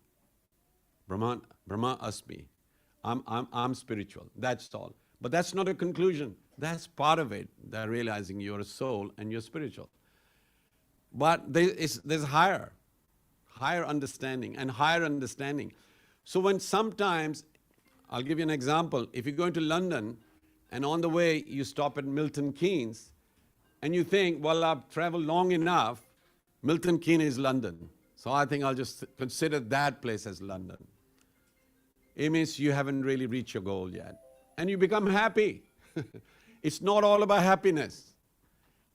Brahman Asmi. I'm spiritual. That's all. But that's not a conclusion. That's part of it. They're realizing you're a soul and you're spiritual. But there's higher understanding and higher understanding. So when sometimes, I'll give you an example. If you're going to London and on the way you stop at Milton Keynes and you think, well, I've traveled long enough, Milton Keynes is London. So I think I'll just consider that place as London. It means you haven't really reached your goal yet. And you become happy. It's not all about happiness.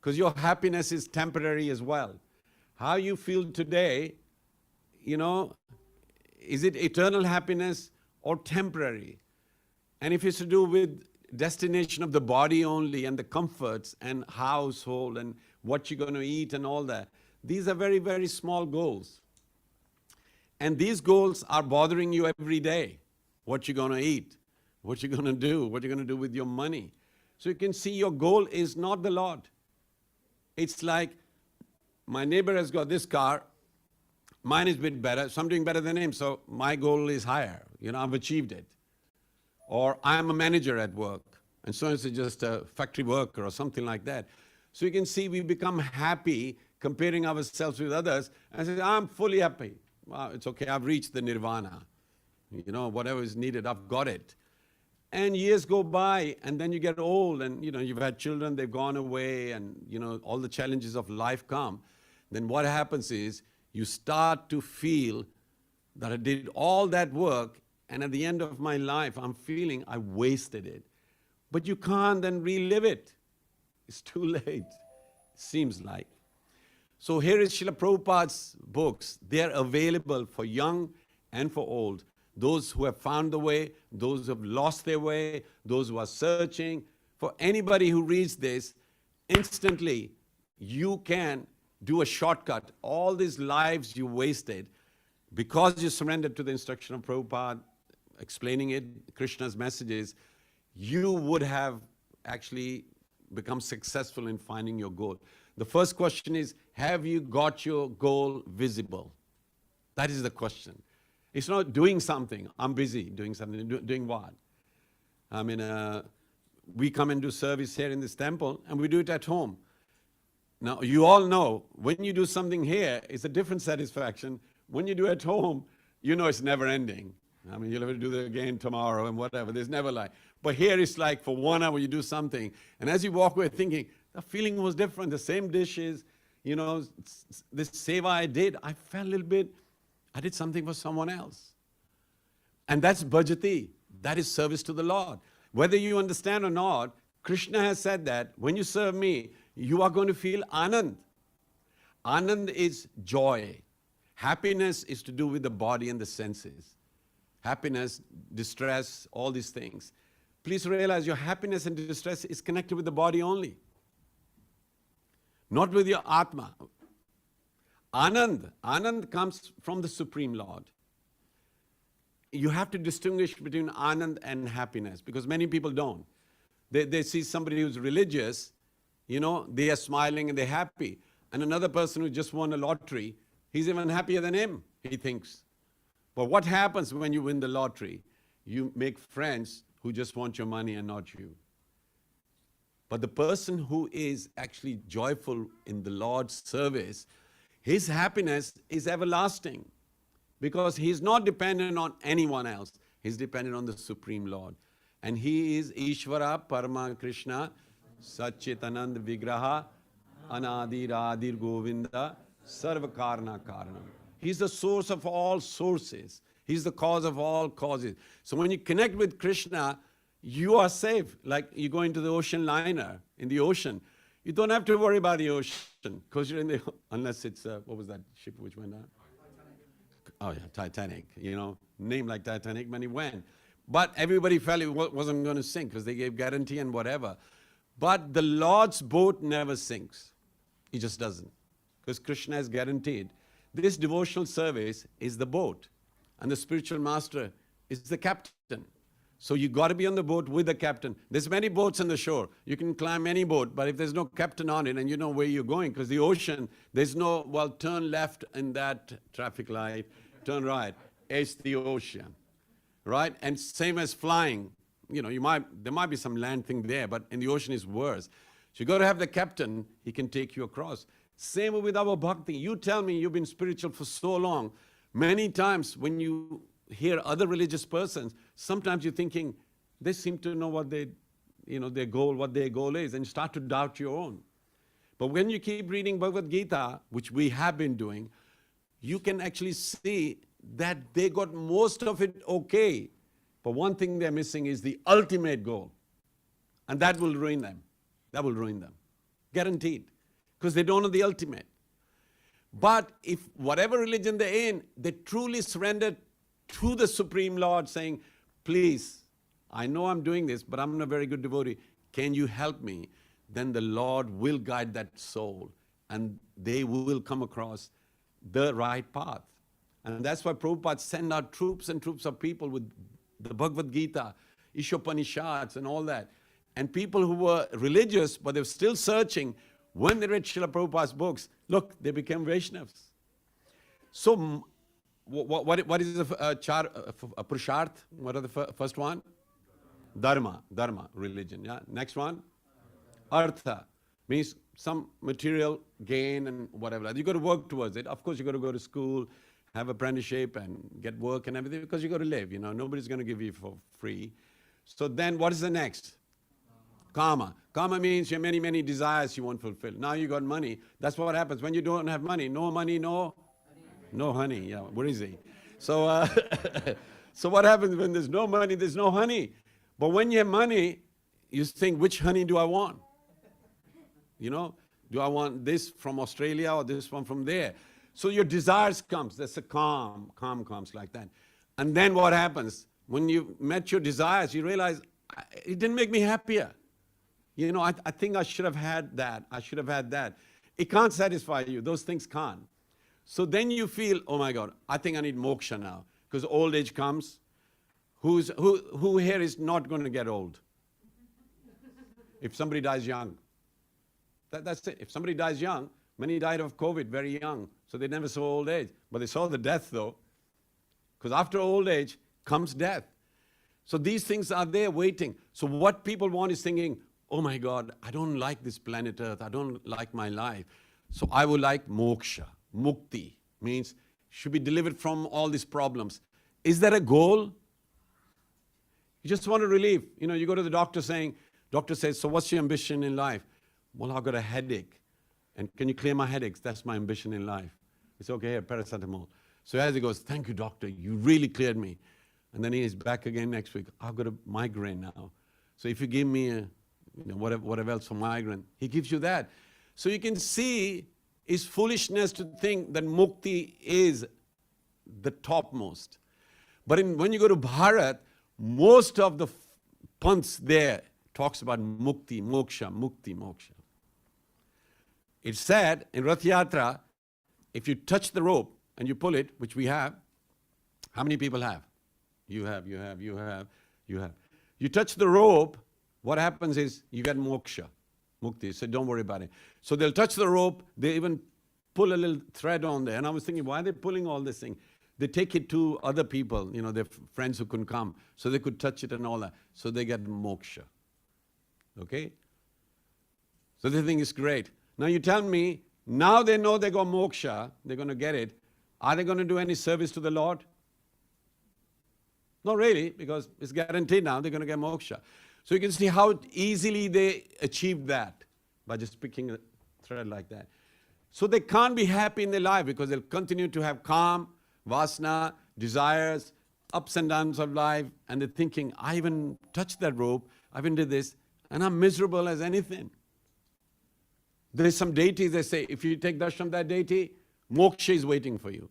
Because your happiness is temporary as well. How you feel today, is it eternal happiness or temporary? And if it's to do with destination of the body only and the comforts and household and what you're going to eat and all that, these are very, very small goals. And these goals are bothering you every day. What you're going to eat, what you're going to do, what you're going to do with your money. So you can see your goal is not the Lord. It's like, my neighbor has got this car, mine is a bit better, so I'm doing better than him, so my goal is higher. I've achieved it. Or I'm a manager at work, and so is just a factory worker or something like that. So you can see we become happy comparing ourselves with others and say, I'm fully happy. Wow, it's okay, I've reached the nirvana. Whatever is needed, I've got it. And years go by, and then you get old, and you've had children, they've gone away, and all the challenges of life come. Then what happens is, you start to feel that I did all that work, and at the end of my life, I'm feeling I wasted it. But you can't then relive it. It's too late, seems like. So here is Srila Prabhupada's books. They're available for young and for old. Those who have found the way, those who have lost their way, those who are searching. For anybody who reads this, instantly you can do a shortcut. All these lives you wasted because you surrendered to the instruction of Prabhupada, explaining it, Krishna's messages, you would have actually become successful in finding your goal. The first question is, have you got your goal visible? That is the question. It's not doing something. I'm busy doing something. Doing what? We come and do service here in this temple, and we do it at home. Now, you all know, when you do something here, it's a different satisfaction When you do at home, you know it's never ending. I mean, you'll have to do it again tomorrow and whatever. There's never like, but here it's like for 1 hour you do something. And as you walk away thinking, the feeling was different, the same dishes, you know, this seva I did, I felt a little bit, I did something for someone else. And that's bhajati. That is service to the Lord. Whether you understand or not, Krishna has said that when you serve me, you are going to feel anand. Anand is joy. Happiness is to do with the body and the senses. Happiness, distress, all these things. Please realize your happiness and distress is connected with the body only, not with your Atma. Anand comes from the Supreme Lord. You have to distinguish between Anand and happiness, because many people don't. They see somebody who's religious, you know, they are smiling and they're happy. And another person who just won a lottery, he's even happier than him, he thinks. But what happens when you win the lottery? You make friends who just want your money and not you. But the person who is actually joyful in the Lord's service, his happiness is everlasting, because he's not dependent on anyone else. He's dependent on the Supreme Lord. And he is Ishvara Parama Krishna Satchitanand Vigraha Anadi Radhir Govinda Sarva Karna Karanam. He's the source of all sources. He's the cause of all causes. So when you connect with Krishna, you are safe. Like you go into the ocean liner, in the ocean. You don't have to worry about the ocean, because you're in the, unless it's, what was that ship which went down? Oh yeah, Titanic, you know, name like Titanic, when he went. But everybody felt it wasn't going to sink because they gave guarantee and whatever. But the Lord's boat never sinks. He just doesn't. Because Krishna has guaranteed. This devotional service is the boat. And the spiritual master is the captain. So you got to be on the boat with the captain. There's many boats on the shore. You can climb any boat, but if there's no captain on it and you know where you're going, because the ocean, there's no, well, turn left in that traffic light, turn right. It's the ocean, right? And same as flying. You know, there might be some land thing there, but in the ocean is worse. So you got to have the captain. He can take you across. Same with our bhakti. You tell me you've been spiritual for so long. Many times when you hear other religious persons, sometimes you're thinking, they seem to know what they, you know, what their goal is, and you start to doubt your own. But when you keep reading Bhagavad Gita, which we have been doing, you can actually see that they got most of it okay. But one thing they're missing is the ultimate goal. And that will ruin them. That will ruin them. Guaranteed. Because they don't know the ultimate. But if whatever religion they're in, they truly surrender to the Supreme Lord, saying, please, I know I'm doing this, but I'm not a very good devotee. Can you help me? Then the Lord will guide that soul, and they will come across the right path. And that's why Prabhupada sent out troops and troops of people with the Bhagavad Gita, Ishopanishads and all that. And people who were religious, but they were still searching, when they read Srila Prabhupada's books, look, they became Vaishnavas. So what is a Purusharth? What are the first one? Dharma, religion. Yeah. Next one? Artha, means some material gain and whatever. You got to work towards it. Of course, you got to go to school, have apprenticeship and get work and everything, because you got to live. You know, nobody's going to give you for free. So then what is the next? Kama. Kama means you have many, many desires you want fulfilled. Now you got money. That's what happens when you don't have money. No money, no honey. Yeah, where is he? So, so what happens when there's no money? There's no honey. But when you have money, you think, which honey do I want? You know, do I want this from Australia or this one from there? So your desires comes. That's a calm comes like that. And then what happens? When you met your desires, you realize, it didn't make me happier. You know, I think I should have had that. I should have had that. It can't satisfy you. Those things can't. So then you feel, oh my God, I think I need moksha now. Because old age comes. Who here is not going to get old? If somebody dies young. That's it. If somebody dies young, many died of COVID very young. So they never saw old age. But they saw the death though. Because after old age comes death. So these things are there waiting. So what people want is thinking, oh my God, I don't like this planet Earth. I don't like my life. So I would like moksha. Mukti means should be delivered from all these problems. Is that a goal? You just want a relief. You know, you go to the doctor doctor says, so what's your ambition in life? Well, I've got a headache. And can you clear my headaches? That's my ambition in life. It's okay, here, paracetamol. So as he goes, thank you, doctor, you really cleared me. And then he's back again next week. I've got a migraine now. So if you give me whatever else for migraine, he gives you that. So you can see it's foolishness to think that mukti is the topmost. But when you go to Bharat, most of the panths there talks about mukti, moksha, mukti, moksha. It's said in Rath Yatra, if you touch the rope and you pull it, which we have, how many people have? You have. You touch the rope, what happens is you get moksha, mukti. So don't worry about it. So they'll touch the rope, they even pull a little thread on there. And I was thinking, why are they pulling all this thing? They take it to other people, their friends who couldn't come, so they could touch it and all that. So they get moksha. Okay? So they think it's great. Now you tell me, now they know they got moksha, they're going to get it. Are they going to do any service to the Lord? Not really, because it's guaranteed now they're going to get moksha. So you can see how easily they achieved that by just picking a thread like that. So they can't be happy in their life because they'll continue to have calm, vasana, desires, ups and downs of life, and they're thinking, I even touched that rope, I even did this, and I'm miserable as anything. There is some deities, they say, if you take darshan of that deity, moksha is waiting for you.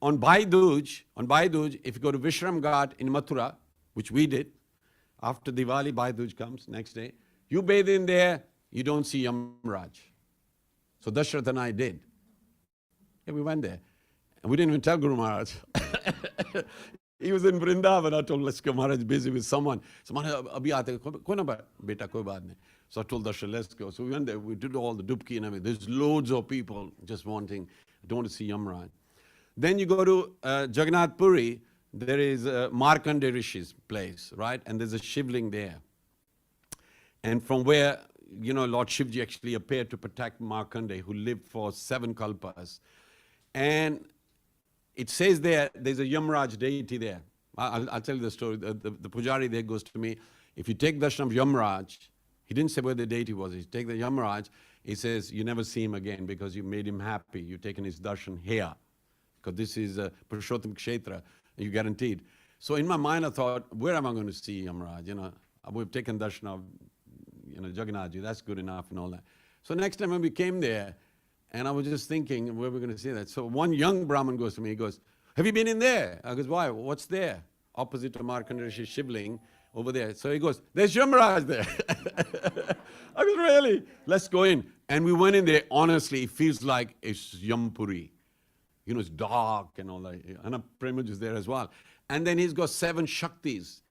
On Bhai Dooj, if you go to Vishram Ghat in Mathura, which we did, after Diwali, Bhai Dooj comes, next day, you bathe in there, you don't see Yamraj. So Dashrath and I did. Yeah, we went there. And we didn't even tell Guru Maharaj. He was in Vrindavan. I told, let's go, Maharaj is busy with someone. Someone, abhi aate, koi na beta, koi baat nahi. So I told Dashrath, let's go. So we went there, we did all the dubki and everything. There's loads of people just wanting, don't want to see Yamraj. Then you go to Jagannath Puri, there is Markandeya Rishi's place, right? And there's a shivling there. And from where, Lord Shivji actually appeared to protect Markandeya, who lived for 7 kalpas. And it says there's a Yamraj deity there. I'll tell you the story. The pujari there goes to me, if you take darshan of Yamraj, he didn't say where the deity was. He take the Yamraj, he says, you never see him again because you made him happy. You've taken his darshan here. Because this is Purushottam Kshetra, you guaranteed. So in my mind I thought, where am I going to see Yamraj? We've taken darshan of Jagannathji, that's good enough and all that. So next time when we came there, and I was just thinking, where are we going to see that? So one young Brahmin goes to me, he goes, have you been in there? I goes, why? What's there? Opposite to Markandeya Rishi Shivling, over there. So he goes, there's Yamraj there. I goes, really? Let's go in. And we went in there, honestly, it feels like it's Yampuri. It's dark and all that. And Premaj is there as well. And then he's got 7 Shaktis.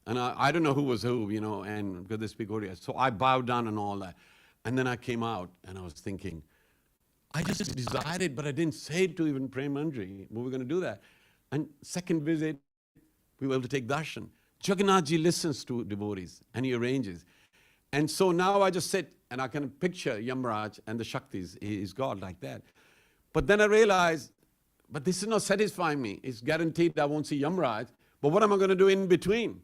And I don't know who was who, and because they speak Oriya. So I bowed down and all that. And then I came out and I was thinking, I just desired it, but I didn't say it to even Prem Manjri. We were going to do that. And second visit, we were able to take darshan. Jagannathji listens to devotees and he arranges. And so now I just sit and I can picture Yamraj and the Shaktis. He's God like that. But then I realized, but this is not satisfying me. It's guaranteed I won't see Yamraj. But what am I going to do in between?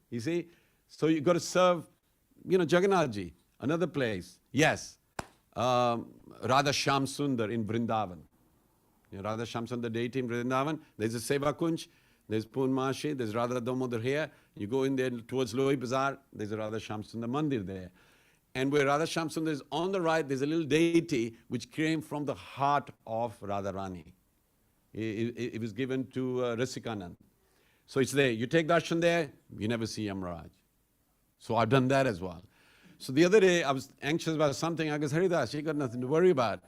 You see? So you've got to serve, Jagannathji. Another place. Yes. Radha Shyam Sundar in Vrindavan. Radha Shyam Sundar deity in Vrindavan. There's a Seva Kunj. There's Poonmashi. There's Radha Damodar here. You go in there towards Loi Bazaar. There's a Radha Shyam Sundar Mandir there. And where Radha Shyam Sundar is on the right, there's a little deity which came from the heart of Radharani. It was given to Rasikanand. So it's there. You take darshan there, you never see Yamraj. So I've done that as well. So the other day, I was anxious about something. I goes, Haridas, you got nothing to worry about.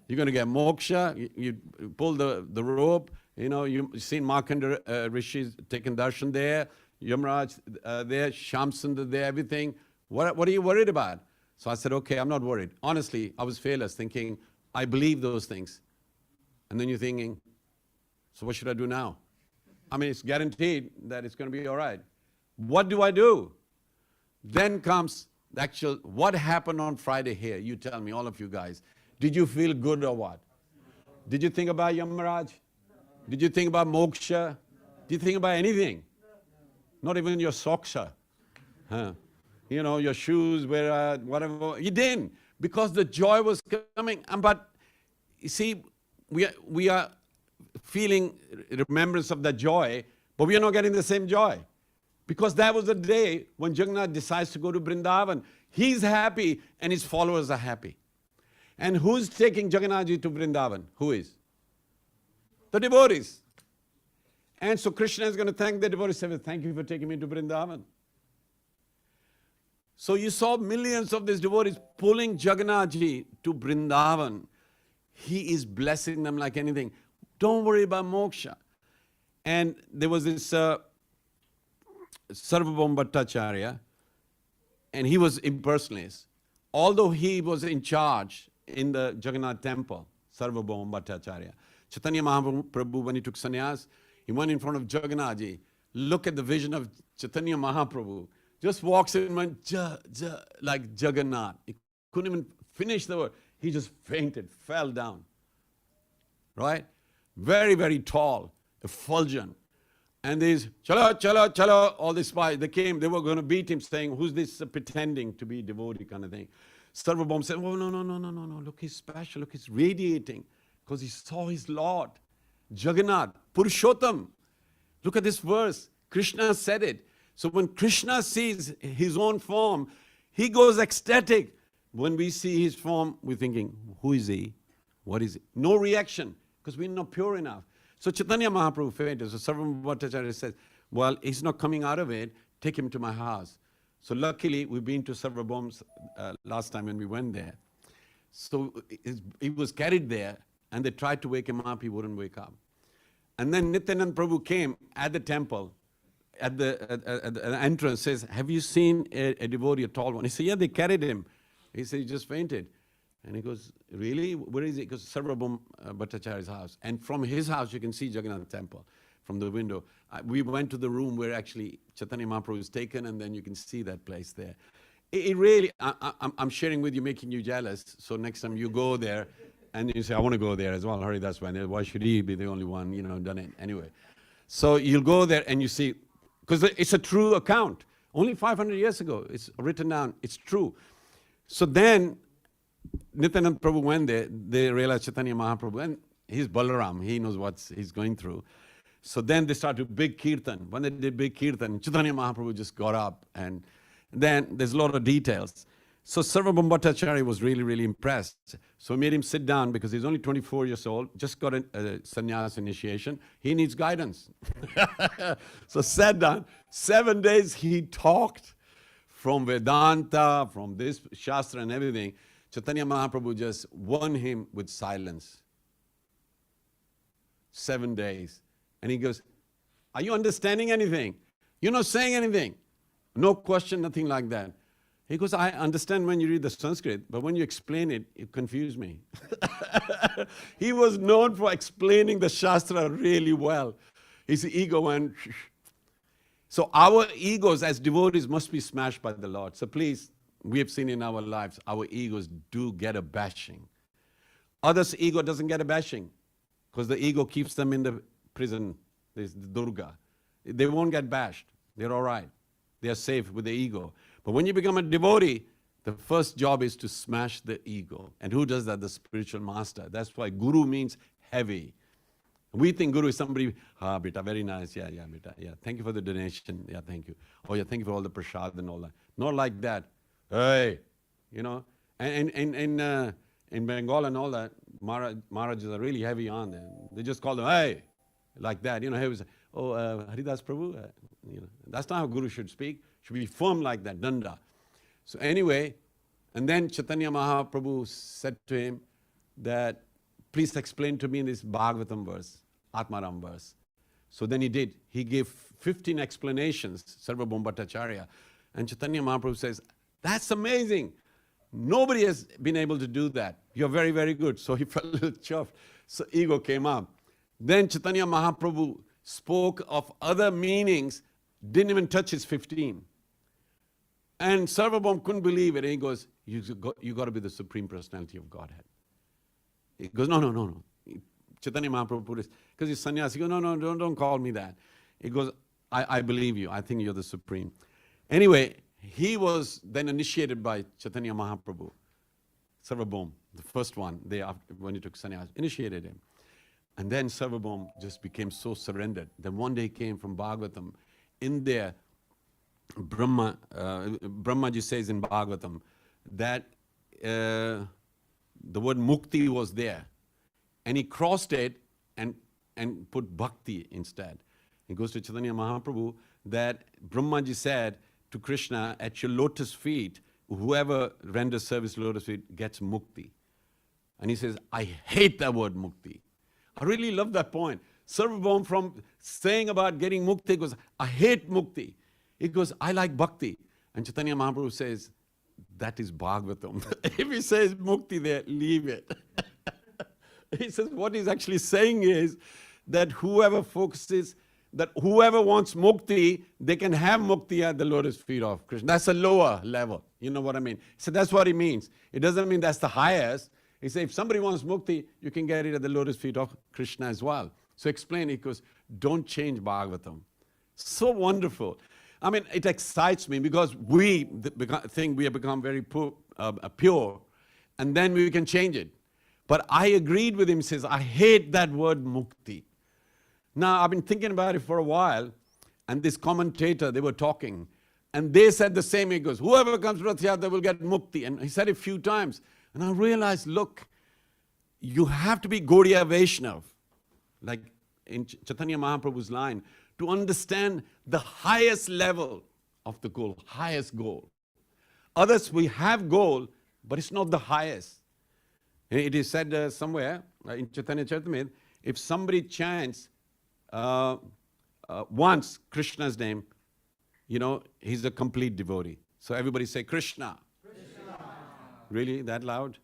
You're going to get moksha. You pull the rope. You've seen Markandeya Rishis taking darshan there. Yamraj there. Shyam Sundar there, everything. What are you worried about? So I said, okay, I'm not worried. Honestly, I was fearless, thinking, I believe those things. And then you're thinking, so what should I do now? I mean, it's guaranteed that it's going to be all right. What do I do? Then comes the actual, what happened on Friday here? You tell me, all of you guys. Did you feel good or what? Did you think about Yamraj? Did you think about moksha? Did you think about anything? Not even your socks. Huh? You know, your shoes, whatever. You didn't, because the joy was coming. But you see, we are feeling remembrance of that joy, but we are not getting the same joy. Because that was the day when Jagannath decides to go to Vrindavan. He's happy and his followers are happy. And who's taking Jagannathji to Vrindavan? Who is? The devotees. And so Krishna is going to thank the devotees, say, thank you for taking me to Vrindavan. So you saw millions of these devotees pulling Jagannathji to Vrindavan. He is blessing them like anything. Don't worry about moksha. And there was this Sarvabhauma Bhattacharya, and he was impersonalist. Although he was in charge in the Jagannath temple, Sarvabhauma Bhattacharya. Chaitanya Mahaprabhu, when he took sannyas, he went in front of Jagannathji. Look at the vision of Chaitanya Mahaprabhu. Just walks in and went, like Jagannath. He couldn't even finish the word. He just fainted, fell down. Right? Very, very tall, effulgent. And these, chalo, chalo, chalo, all these spies, they came, they were going to beat him, saying, who's this pretending to be devotee kind of thing. Sarvabhauma said, oh, no, look, he's special, look, he's radiating, because he saw his Lord, Jagannath, Purushottam. Look at this verse, Krishna said it. So when Krishna sees his own form, he goes ecstatic. When we see his form, we're thinking, who is he? What is he? No reaction, because we're not pure enough. So Chaitanya Mahaprabhu fainted. So Sarvabhauma Bhattacharya says, well, he's not coming out of it, take him to my house. So luckily, we've been to Sarvabhaum's last time when we went there. So he was carried there, and they tried to wake him up, he wouldn't wake up. And then Nityananda Prabhu came at the temple, at the entrance, says, have you seen a devotee, a tall one? He said, yeah, they carried him. He said, he just fainted. And he goes, really? Where is he? He goes, Sarvabhauma Bhattacharya's house. And from his house, you can see Jagannath temple from the window. We went to the room where actually Chaitanya Mahaprabhu is taken, and then you can see that place there. It really, I'm sharing with you, making you jealous. So next time you go there, and you say, I want to go there as well. Haridas went there. Why should he be the only one, done it? Anyway. So you'll go there and you see, because it's a true account. Only 500 years ago, it's written down. It's true. So then, Nityananda Prabhu went there, they realized Chaitanya Mahaprabhu, and he's Balaram, he knows what he's going through. So then they started big kirtan. When they did big kirtan, Chaitanya Mahaprabhu just got up, and then there's a lot of details. So Sarvabhauma Bhattacharya was really, really impressed. So he made him sit down because he's only 24 years old, just got a sannyas initiation. He needs guidance. So sat down. 7 days he talked from Vedanta, from this Shastra and everything. Chaitanya Mahaprabhu just won him with silence. 7 days. And he goes, are you understanding anything? You're not saying anything. No question, nothing like that. He goes, I understand when you read the Sanskrit, but when you explain it, it confused me. He was known for explaining the Shastra really well. His ego went. So our egos as devotees must be smashed by the Lord. So please, we have seen in our lives, our egos do get a bashing. Others' ego doesn't get a bashing because the ego keeps them in the prison. There's the Durga. They won't get bashed. They're all right. They are safe with the ego. But when you become a devotee, the first job is to smash the ego. And who does that? The spiritual master. That's why guru means heavy. We think guru is somebody, beta, very nice. Yeah, beta. Yeah, thank you for the donation. Yeah, thank you. Oh, yeah, thank you for all the prasad and all that. Not like that. Hey, And in Bengal and all that, Maharajas are really heavy on them. They just call them, hey, like that. He was, Haridas Prabhu. That's not how guru should speak. Should be firm like that, danda. So anyway, and then Chaitanya Mahaprabhu said to him that, please explain to me this Bhagavatam verse, Atmaram verse. So then he did. He gave 15 explanations, Sarvabhauma Bhattacharya. And Chaitanya Mahaprabhu says, that's amazing. Nobody has been able to do that. You're very, very good. So he felt a little chuffed. So ego came up. Then Chaitanya Mahaprabhu spoke of other meanings, didn't even touch his 15. And Sarvabhauma couldn't believe it. And he goes, you got to be the Supreme Personality of Godhead. He goes, no. Chaitanya Mahaprabhu put his, because he's sannyasi. He goes, no, don't call me that. He goes, I believe you. I think you're the supreme. Anyway, he was then initiated by Chaitanya Mahaprabhu. Sarvabhaum, the first one, when he took sannyas, initiated him. And then Sarvabhaum just became so surrendered. Then one day he came from Bhagavatam. In there, Brahmaji says in Bhagavatam that the word mukti was there. And he crossed it and put bhakti instead. He goes to Chaitanya Mahaprabhu that Brahmaji said to Krishna, at your lotus feet, whoever renders service to lotus feet gets mukti. And he says, I hate that word mukti. I really love that point. Sarvabhaum from saying about getting mukti goes, I hate mukti. He goes, I like bhakti. And Chaitanya Mahaprabhu says, that is Bhagavatam. If he says mukti there, leave it. He says what he's actually saying is that whoever focuses, that whoever wants mukti, they can have mukti at the lotus feet of Krishna. That's a lower level. You know what I mean? So that's what he means. It doesn't mean that's the highest. He said, if somebody wants mukti, you can get it at the lotus feet of Krishna as well. So explain, he goes, don't change Bhagavatam. So wonderful. I mean, it excites me because we think we have become very pure, and then we can change it. But I agreed with him, he says, I hate that word mukti. Now, I've been thinking about it for a while, and this commentator, they were talking, and they said the same. He goes, whoever comes to Rath Yatra will get mukti. And he said it a few times. And I realized, look, you have to be Gaudiya Vaishnav, like in Chaitanya Mahaprabhu's line, to understand the highest level of the goal, highest goal. Others, we have goal, but it's not the highest. It is said somewhere in Chaitanya Charitamrita, if somebody chants once Krishna's name, you know, he's a complete devotee. So everybody say Krishna. Really? That loud?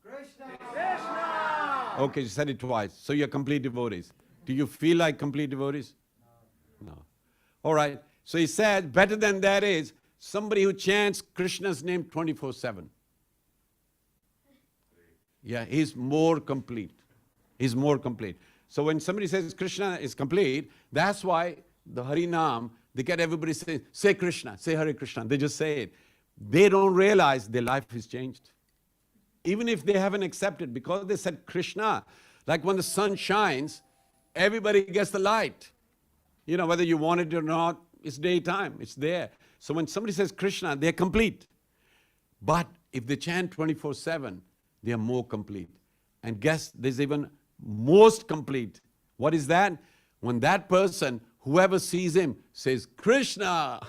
Krishna! Krishna! Okay, you said it twice. So you're complete devotees. Do you feel like complete devotees? No. All right. So he said, better than that is somebody who chants Krishna's name 24/7. Yeah, he's more complete. He's more complete. So when somebody says Krishna is complete, that's why the Harinam, they get everybody saying, say Krishna, say Hare Krishna. They just say it. They don't realize their life has changed. Even if they haven't accepted, because they said Krishna, like when the sun shines, everybody gets the light. You know, whether you want it or not, it's daytime, it's there. So when somebody says Krishna, they're complete. But if they chant 24/7, they are more complete. And guess there's even most complete. What is that? When that person, whoever sees him, says Krishna,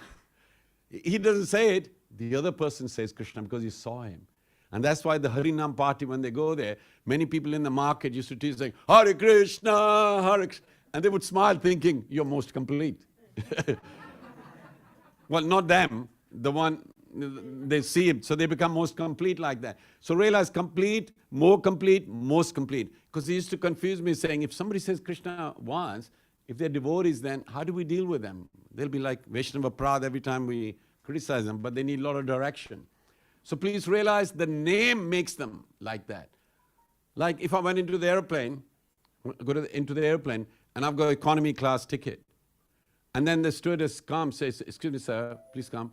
he doesn't say it, the other person says Krishna because he saw him. And that's why the Harinam party, when they go there, many people in the market used to teach saying, Hare Krishna, Hare Krishna. And they would smile thinking, you're most complete. Well, not them, the one, they see it, so they become most complete like that. So realize complete, most complete. Because they used to confuse me saying, if somebody says Krishna once, if they're devotees, then how do we deal with them? They'll be like Vaishnava Prad every time we criticize them, but they need a lot of direction. So please realize the name makes them like that. Like if I went into the airplane, and I've got economy class ticket, and then the stewardess comes, says, excuse me, sir, please come,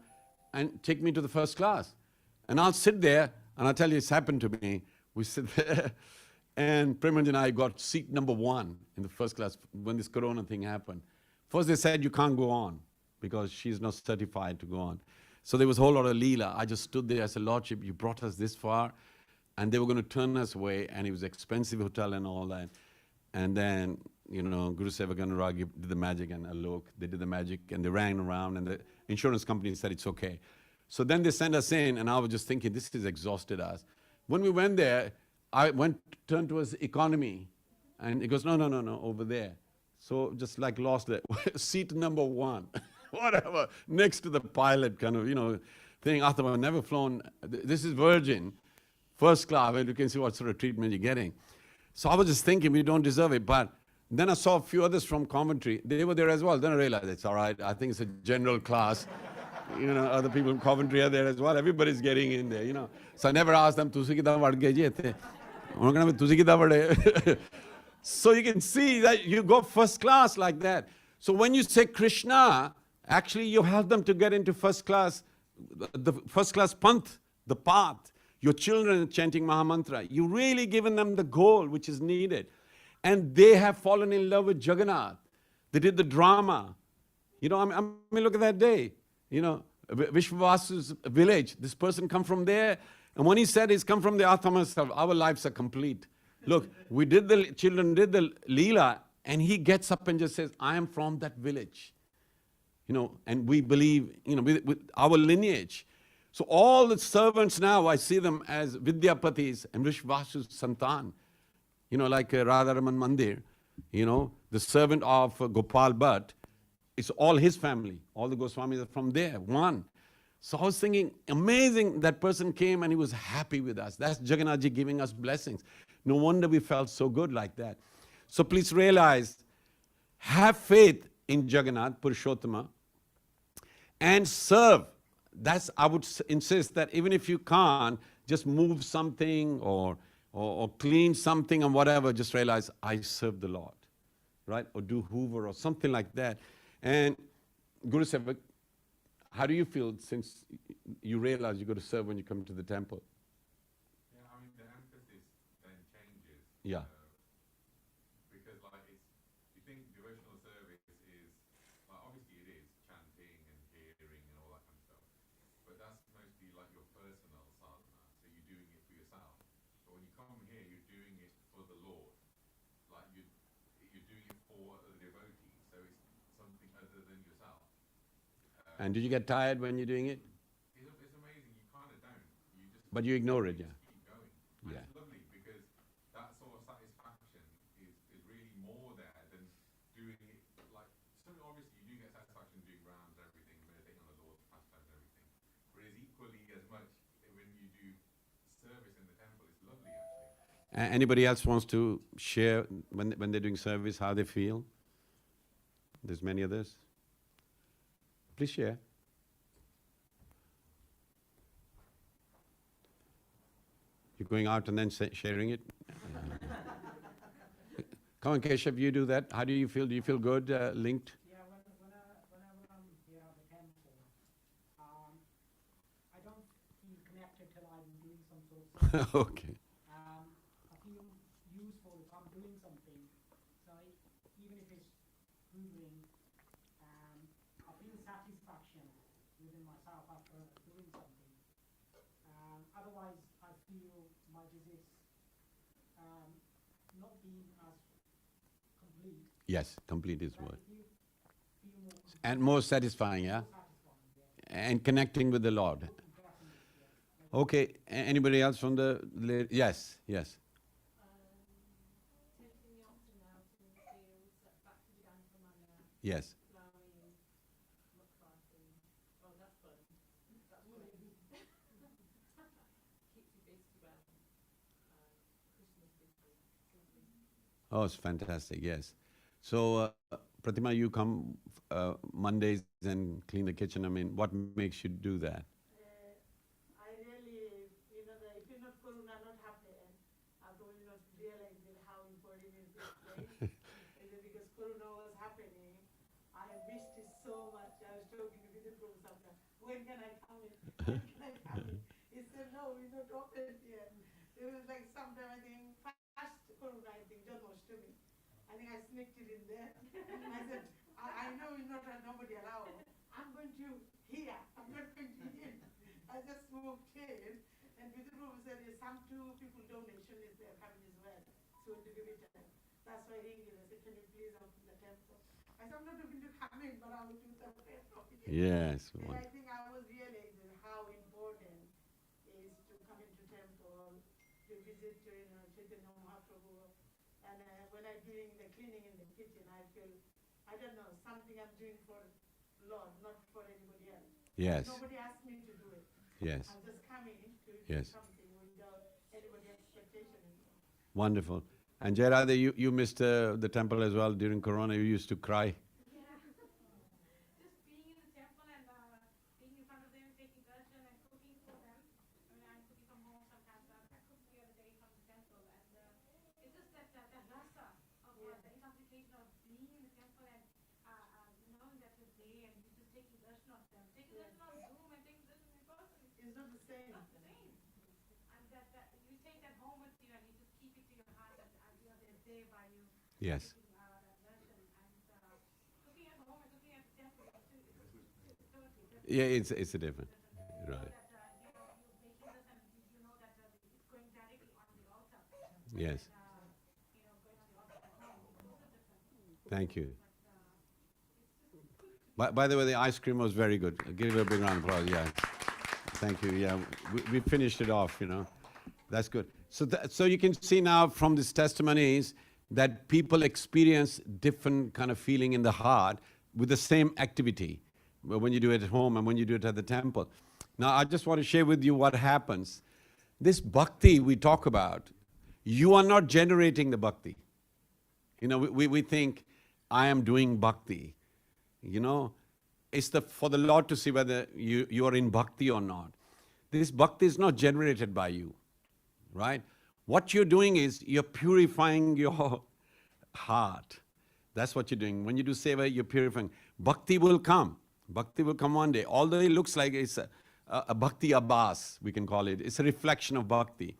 and take me to the first class. And I'll sit there, and I'll tell you, it's happened to me. We sit there, and Premanj and I got seat number 1 in the first class when this corona thing happened. First they said, you can't go on, because she's not certified to go on. So there was a whole lot of leela. I just stood there, I said, Lordship, you brought us this far, and they were going to turn us away, and it was an expensive hotel and all that. And then, you know, Guru Sevak Anurag did the magic, and Alok, they did the magic, and they ran around, and the insurance company said it's okay. So then they sent us in, and I was just thinking, this has exhausted us. When we went there, I turned towards economy, and it goes, no, over there. So just like lost it. Seat number 1, whatever, next to the pilot kind of, you know, thing. After I've never flown, this is Virgin, first class, and you can see what sort of treatment you're getting. So I was just thinking, we don't deserve it. But then I saw a few others from Coventry. They were there as well. Then I realized it's all right. I think it's a general class. You know, other people in Coventry are there as well. Everybody's getting in there, you know. So I never asked them, Tusi kita vard gaye the? So you can see that you go first class like that. So when you say Krishna, actually you help them to get into first class, the first class panth, the path. Your children are chanting Mahamantra. You really given them the goal which is needed. And they have fallen in love with Jagannath. They did the drama. You know, I mean, look at that day. You know, Vishwavasu's village, this person come from there. And when he said he's come from the Atma self, our lives are complete. Look, children did the Leela, and he gets up and just says, I am from that village. You know, and we believe, you know, with our lineage. So all the servants now, I see them as Vidyapatis and Vishwasu's Santan. You know, like Radharaman Mandir, you know, the servant of Gopal Bhatt, it's all his family. All the Goswamis are from there, one. So I was thinking, amazing, that person came and he was happy with us. That's Jagannathji giving us blessings. No wonder we felt so good like that. So please realize, have faith in Jagannath, Purushottama, and serve. That's, I would insist that even if you can't, just move something or clean something or whatever, just realize, I serve the Lord, right? Or do Hoover or something like that. And Guru Sevak, how do you feel since you realize you got to serve when you come to the temple? Yeah, I mean, the emphasis then changes. Yeah. Because like you think devotional service is, like obviously it is chanting and hearing and all that kind of stuff, but that's mostly like your personal sadhana, so you're doing it for yourself. But when you come here, you're doing it for the Lord. Like you're doing it for the devotee, so it's something other than yourself. And did you get tired when you're doing it? It's amazing, you kind of don't. You just But you ignore it, yeah. just keep going. And Yeah. it's lovely because that sort of satisfaction is really more there than doing it like, so obviously you do get satisfaction doing rounds and everything, meditating on the Lord's pastimes and everything. But it's equally as much when you do service in the temple. It's lovely actually. Anybody else wants to share when they're doing service, how they feel? There's many others. Please share. You're going out and then sharing it? Come on, Keshav, you do that. How do you feel? Do you feel good, linked? Yeah, whenever I'm here at the temple, I don't feel connected till I'm doing some sort of service. Okay. I feel useful if I'm doing something. So even if it's hoovering, I feel satisfaction within myself after doing something. Otherwise, I feel my visits not being as complete. Yes, complete is word. I feel more complete, And more satisfying, yeah? satisfying, yeah. And connecting with the Lord. Definitely, yeah. Okay, anybody else from the... Yes, yes. Taking the option now to fields back to Jankamaya, Yes. plowing, muckraking. Oh, that's fun. That's fun. Keeps you busy well. Christmas busy. Oh, it's fantastic, yes. So, Pratima, you come Mondays and clean the kitchen. I mean, what makes you do that? I really, if you're not Corona, not happen, I will not realize how important is this place. Because Corona was happening, I have missed it so much. I was talking to the Prabhu sometimes, when can I come in? When can I come in? He said, no, we're not open yet. It was like sometime, I think, first Corona, I think, Janmashtami. I think I sneaked it in there. I said, I know we're not, nobody allowed. I'm going to here. I'm not going to in. I just moved in, and Vidhu Prabhu said, some two people donation is there coming as well. So to give it to them. That's why he said, can you please open the temple? I said, I'm not looking to come in, but I will do the prayer from here. Yes. And I think I was realizing how important is to come into temple, to visit, Chaitanya Mahaprabhu. And when I'm doing the cleaning in the kitchen, I feel, I don't know, something I'm doing for Lord, not for anybody else. Yes. Nobody asked me to do it. Yes. I'm just coming to do Yes. something without anybody expectation. Wonderful. And Jayarada, you missed the temple as well during Corona. You used to cry. Just being in the temple and being in front of them, taking darshan and cooking for them. I mean, I'm cooking from home sometimes, but I cook the other day from the temple. And it's just that rasa That's not Zoom, I think this is in person. It's not the same. Not the same. And that you take that home with you and you just keep it to your heart and you're there by you. Yes. That version and cooking at home and cooking at the temple is totally different. Yeah, it's a different. Right. That you know you're making this and you know that it's going directly on the altar. Yes. You know, going on the altar at home is also different. Thank you. By the way, the ice cream was very good. Give it a big round of applause. Yeah. Thank you. Yeah, we finished it off, you know. That's good. So you can see now from these testimonies that people experience different kind of feeling in the heart with the same activity when you do it at home and when you do it at the temple. Now, I just want to share with you what happens. This bhakti we talk about, you are not generating the bhakti. You know, we think, I am doing bhakti. You know, it's for the Lord to see whether you are in bhakti or not. This bhakti is not generated by you, right? What you're doing is you're purifying your heart. That's what you're doing. When you do seva, you're purifying. Bhakti will come. Bhakti will come one day. Although it looks like it's a bhakti abbas, we can call it. It's a reflection of bhakti.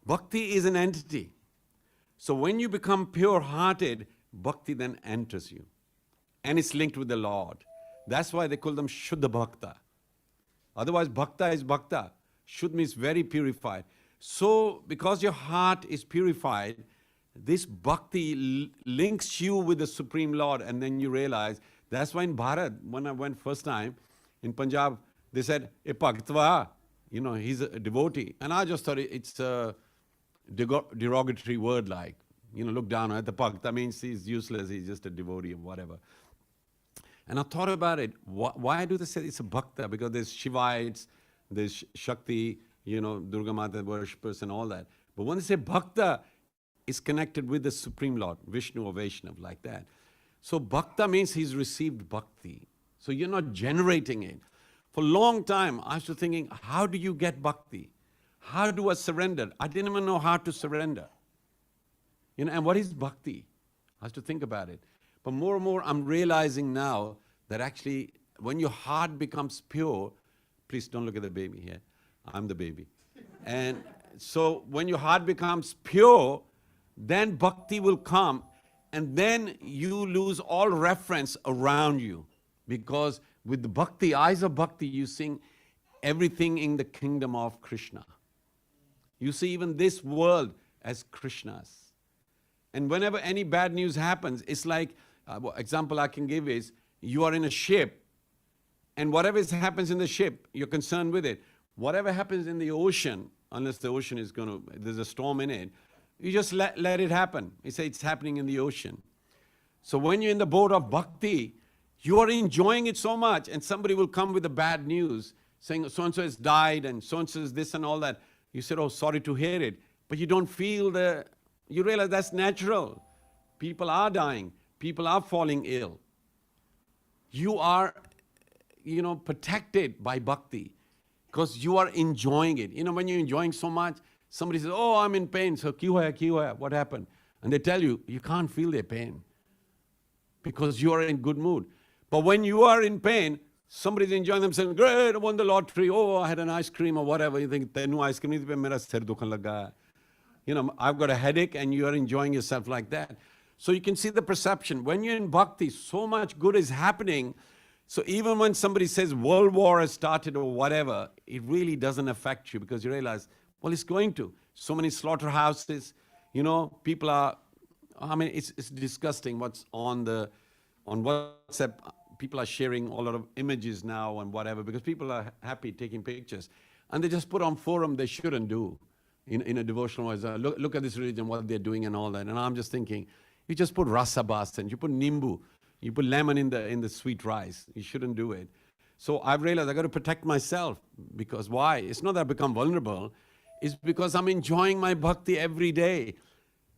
Bhakti is an entity. So when you become pure-hearted, bhakti then enters you. And it's linked with the Lord. That's why they call them Shuddha Bhakta. Otherwise, Bhakta is Bhakta. Shuddha means very purified. So, because your heart is purified, this bhakti links you with the Supreme Lord, and then you realize, that's why in Bharat, when I went first time, in Punjab, they said, "E Bhaktva," you know, he's a devotee. And I just thought it's a derogatory word like, you know, look down at the Bhakta means he's useless, he's just a devotee or whatever. And I thought about it, why do they say it's a Bhakta? Because there's Shivites, there's Shakti, you know, Durga Mata worshippers and all that. But when they say Bhakta, it's connected with the Supreme Lord, Vishnu or Vaishnav, like that. So Bhakta means he's received bhakti. So you're not generating it. For a long time, I was thinking, how do you get bhakti? How do I surrender? I didn't even know how to surrender. You know, and what is bhakti? I have to think about it. But more and more, I'm realizing now that actually, when your heart becomes pure, please don't look at the baby here. I'm the baby. And so when your heart becomes pure, then bhakti will come, and then you lose all reference around you. Because with the bhakti, eyes of bhakti, you see everything in the kingdom of Krishna. You see even this world as Krishna's. And whenever any bad news happens, it's like, example I can give is, you are in a ship, and whatever happens in the ship, you're concerned with it. Whatever happens in the ocean, unless the ocean is there's a storm in it, you just let it happen. You say it's happening in the ocean. So when you're in the boat of bhakti, you are enjoying it so much, and somebody will come with the bad news, saying so-and-so has died, and so-and-so is this and all that. You said, oh, sorry to hear it. But you don't feel you realize that's natural. People are dying. People are falling ill. You are, you know, protected by bhakti because you are enjoying it. You know, when you're enjoying so much, somebody says, oh, I'm in pain. So, kya hai? What happened? And they tell you, you can't feel their pain because you are in good mood. But when you are in pain, somebody's enjoying themselves, great, I won the lottery, oh, I had an ice cream or whatever. You think, tenu ice cream, mera sir dukhan laga. You know, I've got a headache, and you are enjoying yourself like that. So you can see the perception. When you're in bhakti, so much good is happening. So even when somebody says world war has started or whatever, it really doesn't affect you because you realize, well, it's going to. So many slaughterhouses, you know, people are, I mean, it's disgusting what's on WhatsApp. People are sharing a lot of images now and whatever because people are happy taking pictures. And they just put on forum they shouldn't do in a devotional way. Look at this religion, what they're doing and all that. And I'm just thinking, you just put rasabas and you put nimbu, you put lemon in the sweet rice. You shouldn't do it. So I've realized I got to protect myself because why? It's not that I become vulnerable. It's because I'm enjoying my bhakti every day.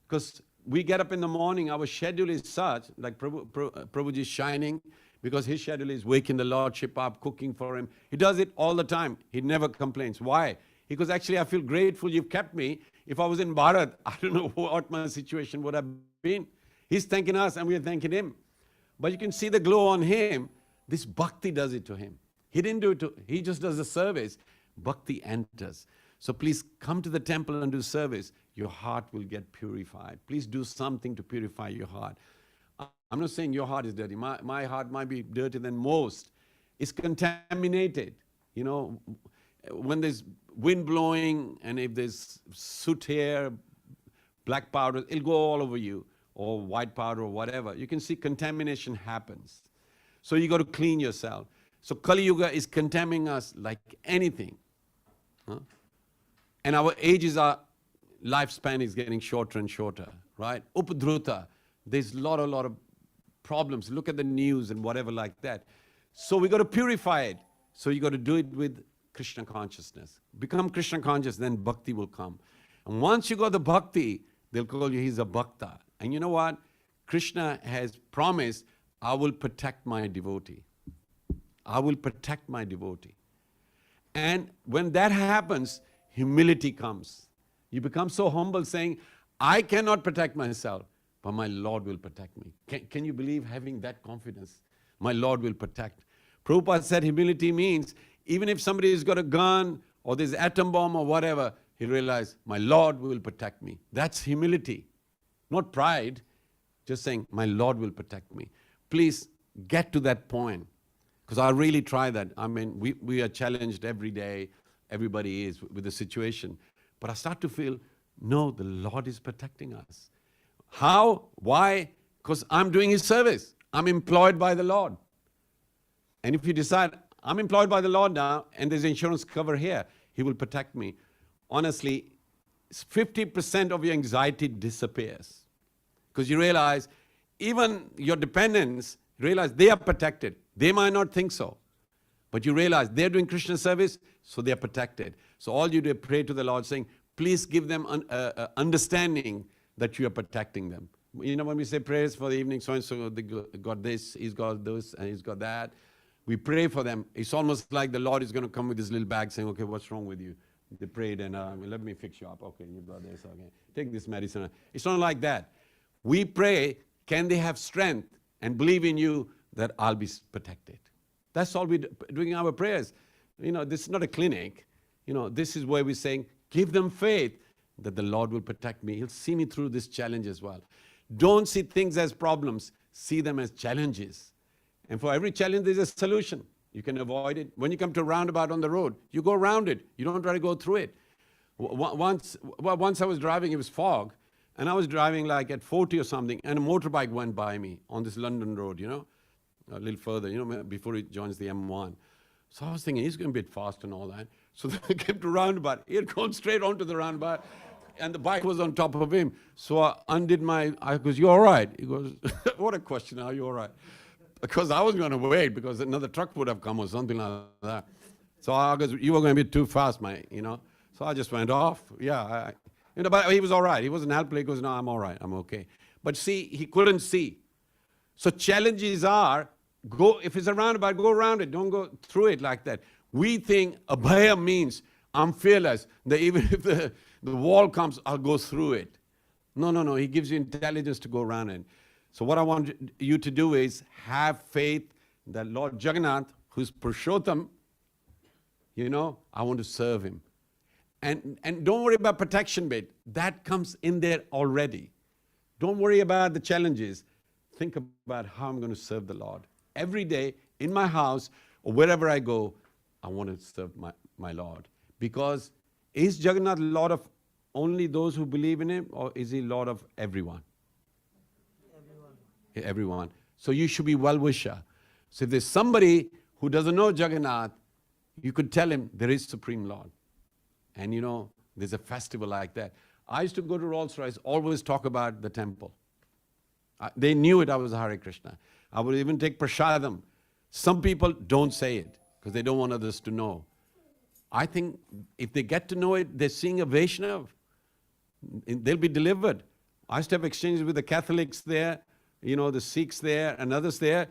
Because we get up in the morning, our schedule is such, like Prabhuji is shining, because his schedule is waking the Lordship up, cooking for him. He does it all the time. He never complains. Why? Because actually I feel grateful you've kept me. If I was in Bharat, I don't know what my situation would have been. He's thanking us and we're thanking him. But you can see the glow on him. This bhakti does it to him. He didn't do it he just does the service. Bhakti enters. So please come to the temple and do service. Your heart will get purified. Please do something to purify your heart. I'm not saying your heart is dirty. My heart might be dirtier than most. It's contaminated. You know, when there's wind blowing and if there's soot here, black powder, it'll go all over you, or white powder or whatever. You can see contamination happens. So you got to clean yourself. So Kali Yuga is contaminating us like anything. Huh? And our ages are, lifespan is getting shorter and shorter, right? Upadruta, there's a lot of problems. Look at the news and whatever like that. So we got to purify it. So you got to do it with Krishna consciousness. Become Krishna conscious, then bhakti will come. And once you got the bhakti, they'll call you, he's a bhakta. And you know what? Krishna has promised, I will protect my devotee. I will protect my devotee. And when that happens, humility comes. You become so humble saying, I cannot protect myself, but my Lord will protect me. Can you believe having that confidence? My Lord will protect. Prabhupada said humility means, even if somebody has got a gun or there's an atom bomb or whatever, he realized, my Lord will protect me. That's humility. Not pride, just saying, my Lord will protect me. Please get to that point. Because I really try that. I mean, we are challenged every day. Everybody is with the situation. But I start to feel, no, the Lord is protecting us. How? Why? Because I'm doing His service. I'm employed by the Lord. And if you decide, I'm employed by the Lord now, and there's insurance cover here, He will protect me. Honestly, 50% of your anxiety disappears. Because you realize, even your dependents, realize they are protected. They might not think so. But you realize they're doing Krishna service, so they're protected. So all you do is pray to the Lord saying, please give them understanding that you are protecting them. You know, when we say prayers for the evening, so-and-so got this, he's got this, and he's got that. We pray for them. It's almost like the Lord is going to come with his little bag saying, okay, what's wrong with you? They prayed and let me fix you up. Okay, you got this. Okay, take this medicine. It's not like that. We pray, can they have strength and believe in you that I'll be protected? That's all we're doing our prayers. You know, this is not a clinic. You know, this is where we're saying, give them faith that the Lord will protect me. He'll see me through this challenge as well. Don't see things as problems. See them as challenges. And for every challenge, there's a solution. You can avoid it. When you come to a roundabout on the road, you go around it. You don't try to go through it. Once I was driving, it was fog, and I was driving like at 40 or something, and a motorbike went by me on this London road, you know, a little further, you know, before it joins the M1. So I was thinking, he's going to be a bit fast and all that. So then I came to roundabout. He had gone straight onto the roundabout, and the bike was on top of him. So I undid I goes, you all right? He goes, what a question, are you all right? Because I was going to wait, because another truck would have come or something like that. So I goes, you were going to be too fast, mate, you know. So I just went off. Yeah, you know, but he was all right. He wasn't helpful. He goes, no, I'm all right. I'm okay. But see, he couldn't see. So challenges are, if it's a roundabout, go around it. Don't go through it like that. We think abhaya means I'm fearless. That even if the wall comes, I'll go through it. No. He gives you intelligence to go around it. So what I want you to do is have faith that Lord Jagannath, who's Purushottam, you know, I want to serve him. And don't worry about protection bit. That comes in there already. Don't worry about the challenges. Think about how I'm going to serve the Lord. Every day in my house or wherever I go, I want to serve my Lord. Because is Jagannath Lord of only those who believe in him, or is he Lord of everyone? Everyone. So you should be well-wisher. So if there's somebody who doesn't know Jagannath, you could tell him there is Supreme Lord. And you know, there's a festival like that. I used to go to Rolls-Royce, always talk about the temple. They knew it, I was Hare Krishna. I would even take prasadam. Some people don't say it because they don't want others to know. I think if they get to know it, they're seeing a Vaishnav. They'll be delivered. I used to have exchanges with the Catholics there, you know, the Sikhs there and others there.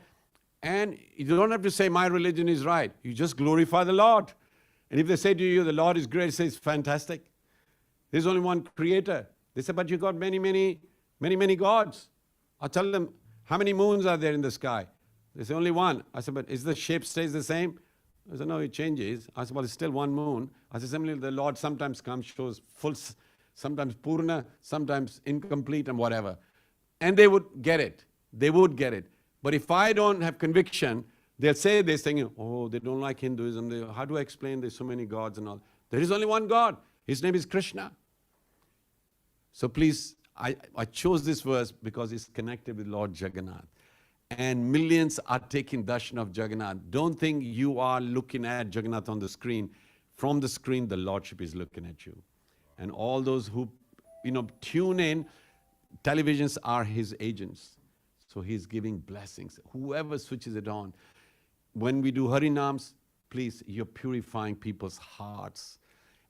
And you don't have to say, my religion is right. You just glorify the Lord. And if they say to you, the Lord is great, say, it's fantastic. There's only one creator. They say, but you got many gods. I tell them, how many moons are there in the sky? They say, only one. I said, but is the shape stays the same? I said, no, it changes. I said, well, it's still one moon. I said, similarly, the Lord sometimes comes, shows full, sometimes purna, sometimes incomplete and whatever. And they would get it. They would get it. But if I don't have conviction, they'll say this thing, oh, they don't like Hinduism. How do I explain there's so many gods and all? There is only one God. His name is Krishna. So please, I chose this verse because it's connected with Lord Jagannath. And millions are taking darshan of Jagannath. Don't think you are looking at Jagannath on the screen. From the screen, the Lordship is looking at you. And all those who, tune in, televisions are his agents. So he's giving blessings. Whoever switches it on. When we do Harinams, please, you're purifying people's hearts.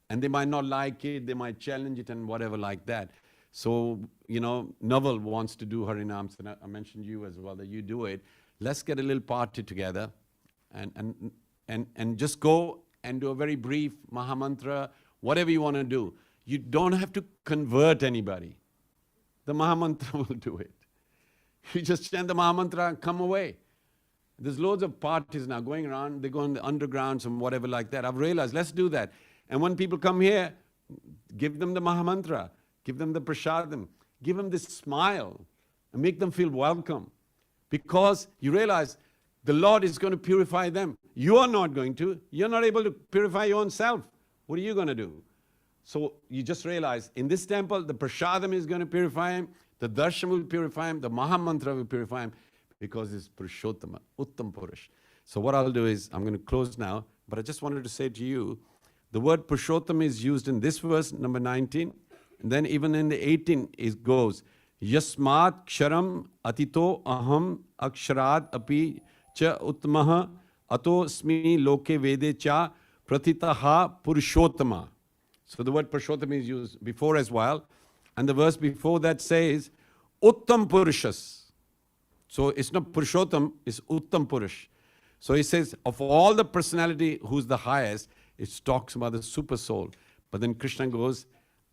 And they might not like it, they might challenge it and whatever like that. So, Naval wants to do Harinams, and I mentioned you as well, that you do it. Let's get a little party together and just go and do a very brief Mahamantra, whatever you want to do. You don't have to convert anybody. The Mahamantra will do it. You just chant the Mahamantra and come away. There's loads of parties now going around. They go in the undergrounds and whatever like that. I've realized, let's do that. And when people come here, give them the Mahamantra. Give them the prasadam. Give them this smile and make them feel welcome. Because you realize the Lord is going to purify them. You are not going to. You're not able to purify your own self. What are you going to do? So you just realize in this temple, the prasadam is going to purify him. The darshan will purify him. The Mahamantra will purify him. Because it's Purushottama, Uttam Purush. So what I'll do is, I'm going to close now. But I just wanted to say to you, the word Purushottam is used in this verse, number 19. And then even in the 18, it goes, Yasmat ksharam atito aham aksharad api cha uttamaha ato smi loke vede cha pratitaha purushottama. So the word Purushottama is used before as well. And the verse before that says, Uttam Purushas. So it's not Purushottam, it's Uttam Purush. So he says, of all the personality, who's the highest, it talks about the super soul. But then Krishna goes,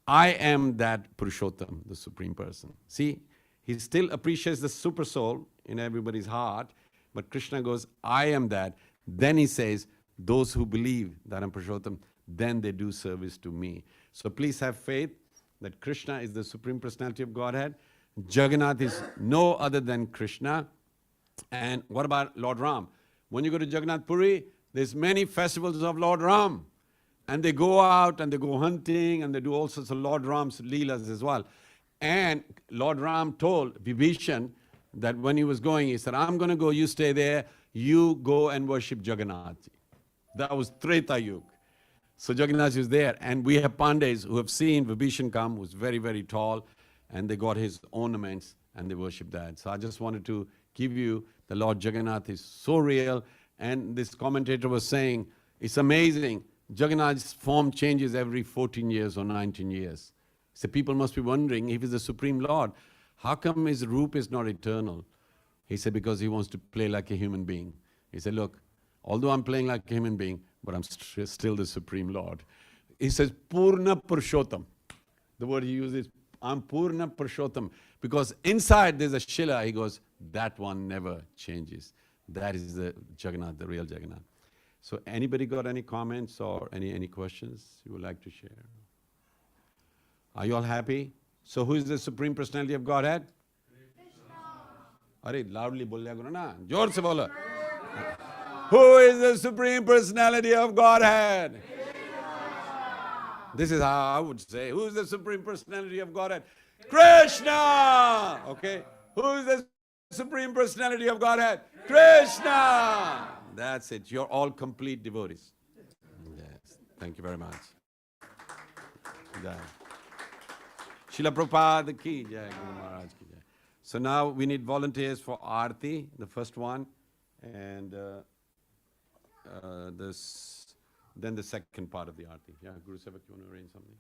I am that Purushottam, the Supreme Person. See, he still appreciates the super soul in everybody's heart, but Krishna goes, I am that. Then he says, those who believe that I'm Purushottam, then they do service to me. So please have faith that Krishna is the Supreme Personality of Godhead. Jagannath is no other than Krishna. And what about Lord Ram? When you go to Jagannath Puri, there's many festivals of Lord Ram. And they go out and they go hunting and they do all sorts of Lord Ram's leelas as well. And Lord Ram told Vibhishan that when he was going, he said, I'm going to go, you stay there, you go and worship Jagannath. That was Treta Yuga. So Jagannath was there. And we have Pandays who have seen Vibhishan come, who's very, very tall. And they got his ornaments and they worship that. So I just wanted to give you the Lord Jagannath is so real. And this commentator was saying, it's amazing. Jagannath's form changes every 14 years or 19 years. So people must be wondering, if he's the Supreme Lord, how come his roop is not eternal? He said, because he wants to play like a human being. He said, look, although I'm playing like a human being, but I'm still the Supreme Lord. He says, Purna Purushottam. The word he uses, I'm Purna Purushottam. Because inside there's a Shila, he goes, that one never changes. That is the Jagannath, the real Jagannath. So anybody got any comments or any questions you would like to share? Are you all happy? So who is the Supreme Personality of Godhead? Krishna. Arey, loudly bolya karo na. Jor se bolo. Who is the Supreme Personality of Godhead? Krishna. This is how I would say. Who is the Supreme Personality of Godhead? Krishna! Okay. Who is the Supreme Personality of Godhead? Krishna! That's it. You're all complete devotees. Yes. Thank you very much. Jai. Srila Prabhupada ki jai, Guru Maharaj ki jai. So now we need volunteers for Aarti, the first one, and then the second part of the Aarti. Yeah, Guru Sevak, you want to arrange something?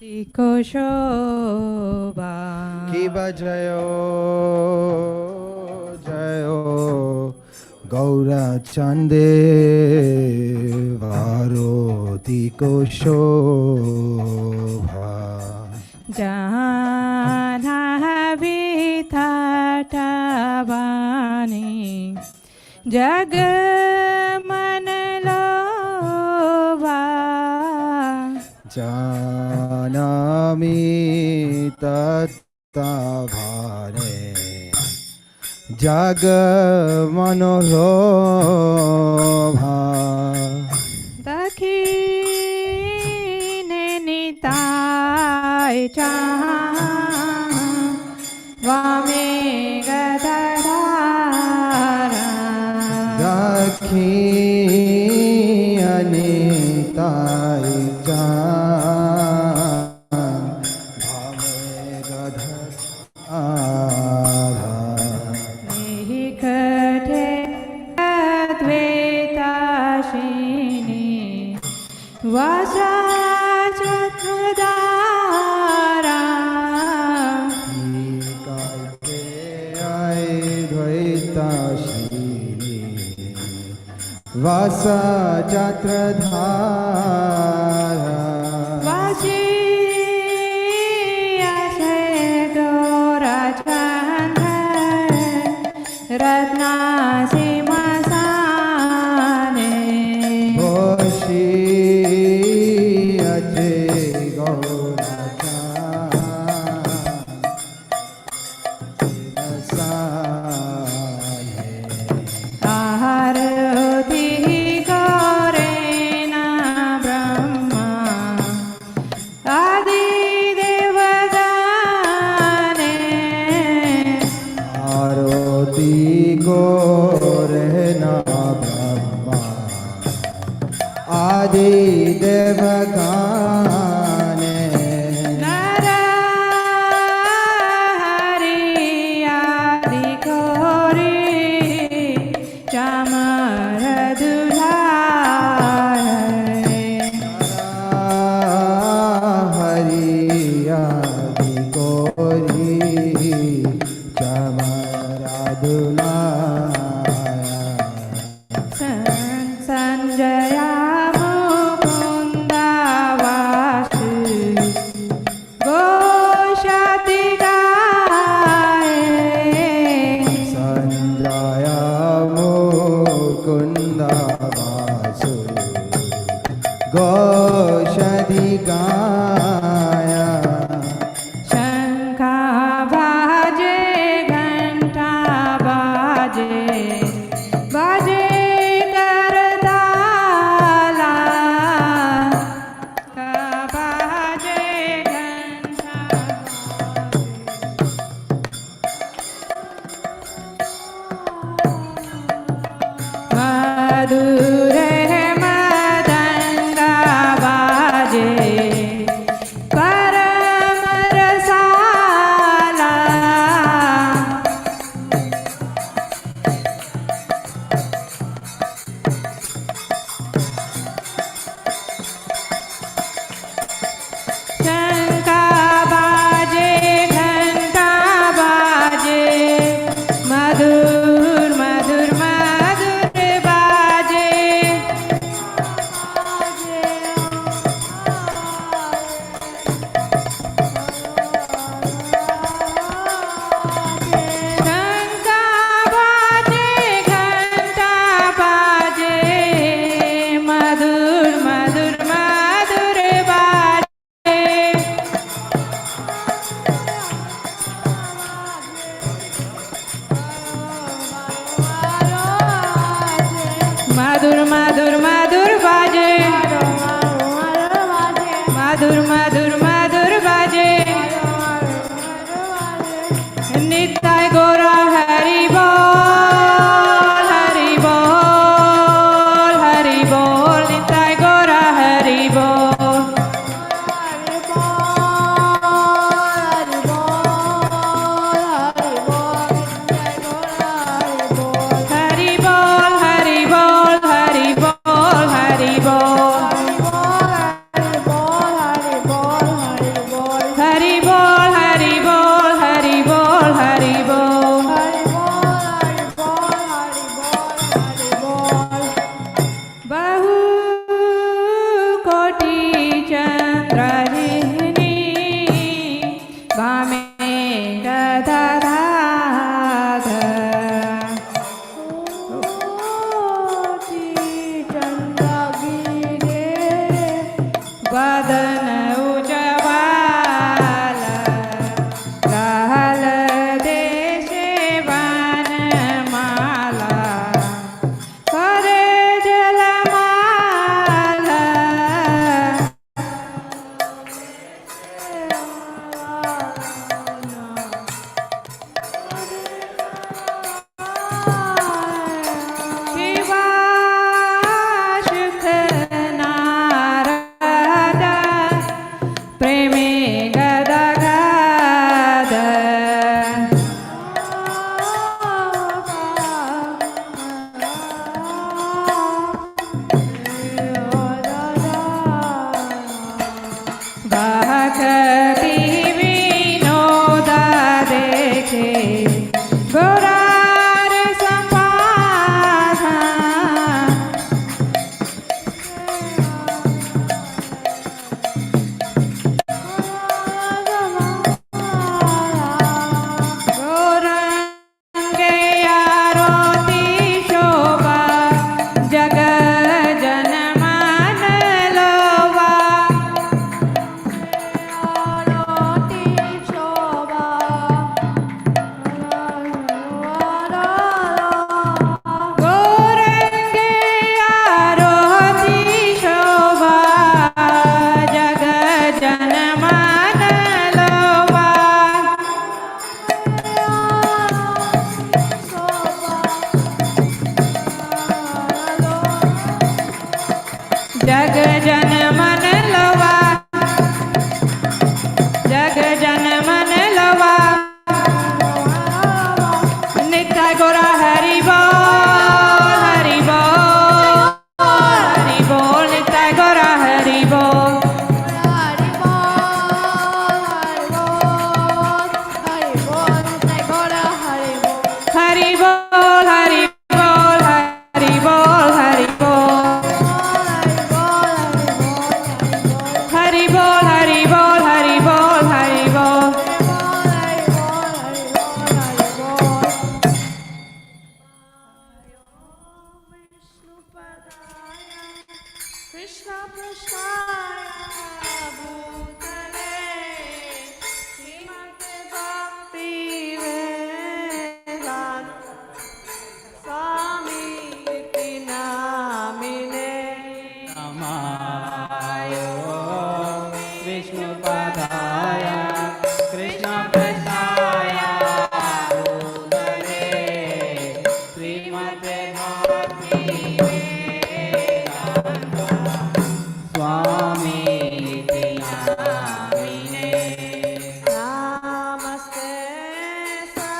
Tiko Shobha. Kiba Jayo Jayo Gaura Chande Varo Tiko Shobha. Janavi Tatavani Jagamanalova. Janami Tattavane Jag Manorobha. Dakhine Nitai Chaha Vame Gadadara. Dakhi Anitai Chan Bhame Gadadara. Nikate Advaitashini Vasachakradara. Nikaite Ai Dvaitashini Vasa Jatradhara. Vashi Ashedora Chandra Ratna Simasane. Boshi Aje Gauracha Sine Aharati Gorena Brahma Adi Devagane. Aroti Gorena Brahma Adi Devagane. Narahari Adi Kori Chamaradulare. Hari Adi Kori Chamaradulaya. Sanjaya Mukunda Vasu Goshati Gaye. Sanjaya Mukunda Vasu Goshadhigaya. Shankha baje ghanta baje baje kardala. Ka baje ghanta madhure madanga baje param rasala. Shankha baje ghanta baje madhur madhur madhur baje. Shankha baje ghanta baje madhur madhur madhur baje. Madhur madhur madhur baje madhur madhur madhur baje. Nitai Gora Hari Bol Hari Bol Hari Bol. Nitai Gora Hari Bol. Hari Bol Hari Bol Hari Bol Hari Bol.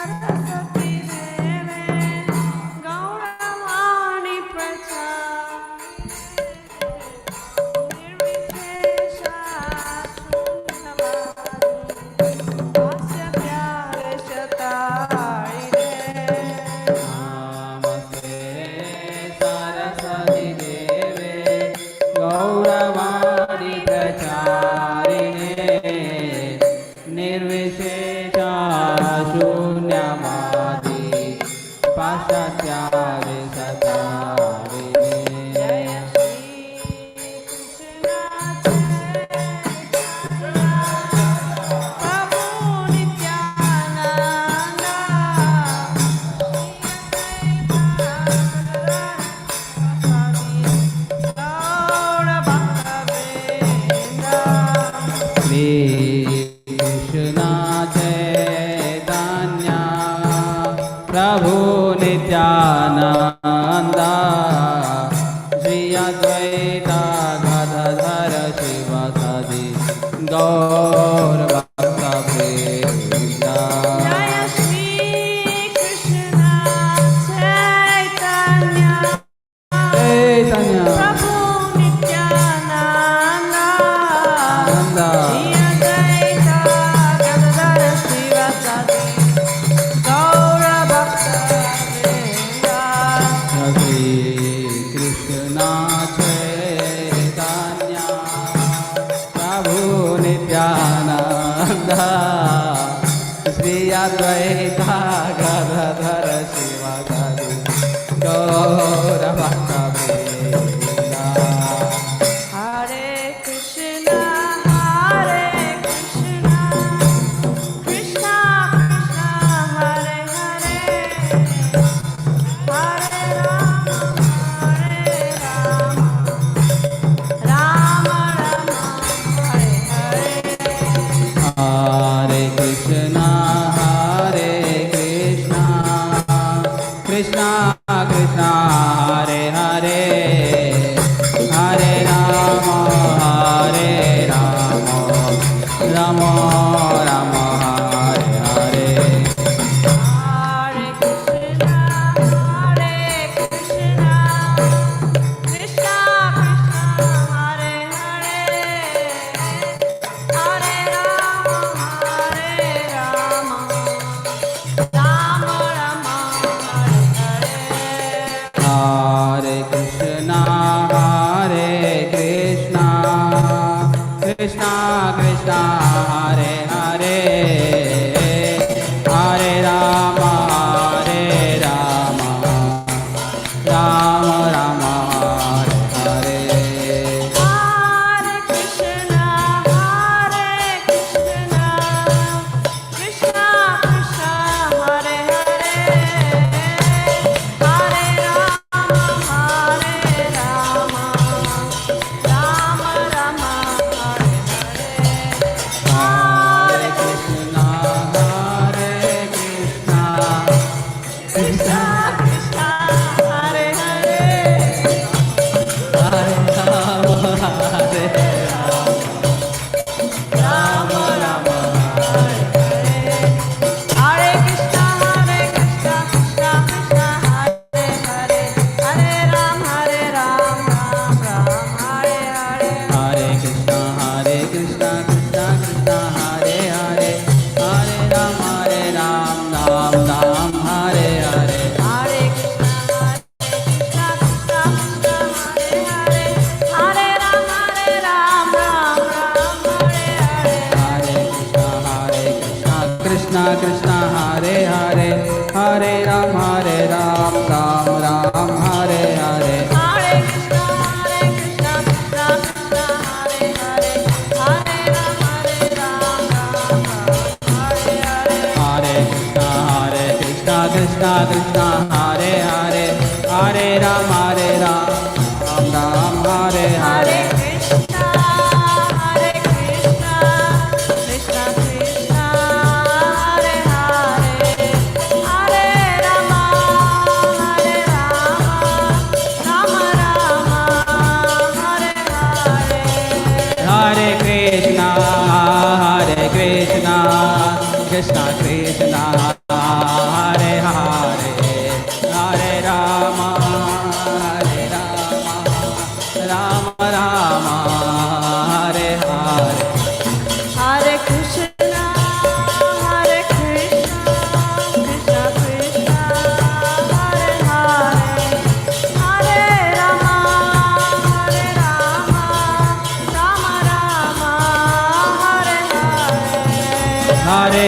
Saraswati देवे गौरवाणी प्रचारिणे निर्विशेषा शून्यवादी हास्य प्यार शतारिणे नमस्ते सरस्वती देवे गौरवाणी प्रचारिणे निर्विशेषा शून्यवादी पाश्चात्यारे सतारिणे जय श्री कृष्ण प्रभु नित्यानंद गौर भक्तवृंद श्री कृष्ण चैतन्य प्रभु नित्यानंद श्री अद्वैत गदाधर शिवासादि गौर भक्तवृंद जय श्री कृष्ण चैतन्य चैतन्य प्रभु नित्यानंद आनंद श्री अद्वैत गदाधर शिवासादि गौर भक्तवृंद श्री कृष्ण चैतन्य प्रभु नित्यानंद श्री अद्वैत गदाधर शिवासादि गौर भक्तवृंद हरे Krishna Krishna Krishna Hare Hare Hare Ram Ram Ram Hare Hare Hare Krishna Krishna Krishna Hare Hare Hare Ram Ram Ram Hare Hare Hare Krishna Krishna Krishna Hare Hare Hare Ram Ram Ram Hare Hare Hare Krishna Krishna Krishna Hare Hare Hare Ram Ram Ram Hare Hare Hare Krishna Krishna Krishna Hare Hare Hare Ram Ram Ram Hare Hare Hare Krishna Krishna Krishna Hare Hare Hare Ram Ram Ram Hare Hare Hare Krishna Krishna Krishna Hare Hare Hare Ram Ram Ram Hare Hare Hare Krishna Krishna Krishna Hare Hare Hare Ram Ram Ram Hare Hare Hare Krishna Krishna Krishna Hare Hare Hare Ram Ram Hare Hare Hare Krishna Krishna Hare Hare Hare Ram Ram Ram Hare Hare Hare Krishna Krishna Krishna Hare Hare Hare Ram Ram Hare Hare Hare Krishna Krishna Krishna Hare Hare Hare Ram Ram Hare Hare Hare Krishna Krishna Krishna Hare Hare Hare Ram Ram Hare Hare Hare Krishna Krishna Krishna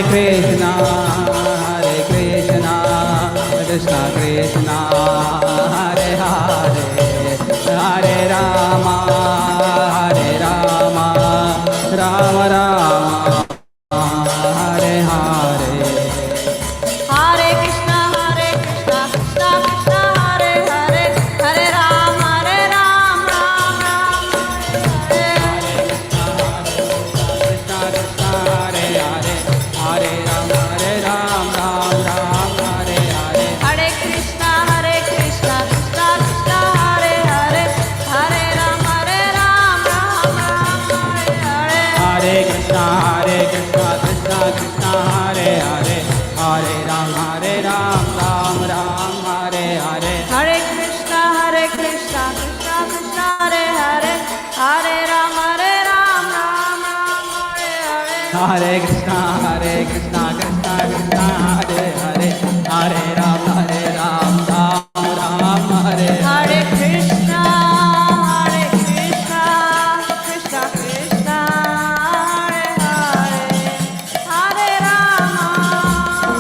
Krishna, Krishna Krishna, Hare Hare, Hare Rama, Rama Rama, Hare Hare. Hare Krishna, Krishna Krishna, Hare Hare, Hare Ram, Ram Ram, Hare Hare. Krishna Krishna, Hare Hare, Hare Ram, Ram Ram, Hare Hare. Hare Krishna, Krishna Krishna, Hare Hare, Hare Ram, Ram Ram, Hare Hare. Hare Krishna, Krishna Krishna, Hare Hare, Hare Ram, Ram Ram, Hare Hare. Hare Krishna, Krishna Krishna, Hare Hare, Hare Ram, Ram Ram, Hare Hare. Hare Krishna, Krishna Krishna, Hare Hare, Hare Ram, Ram Ram, Hare Hare. Hare Krishna, Krishna Krishna, Hare Hare, Hare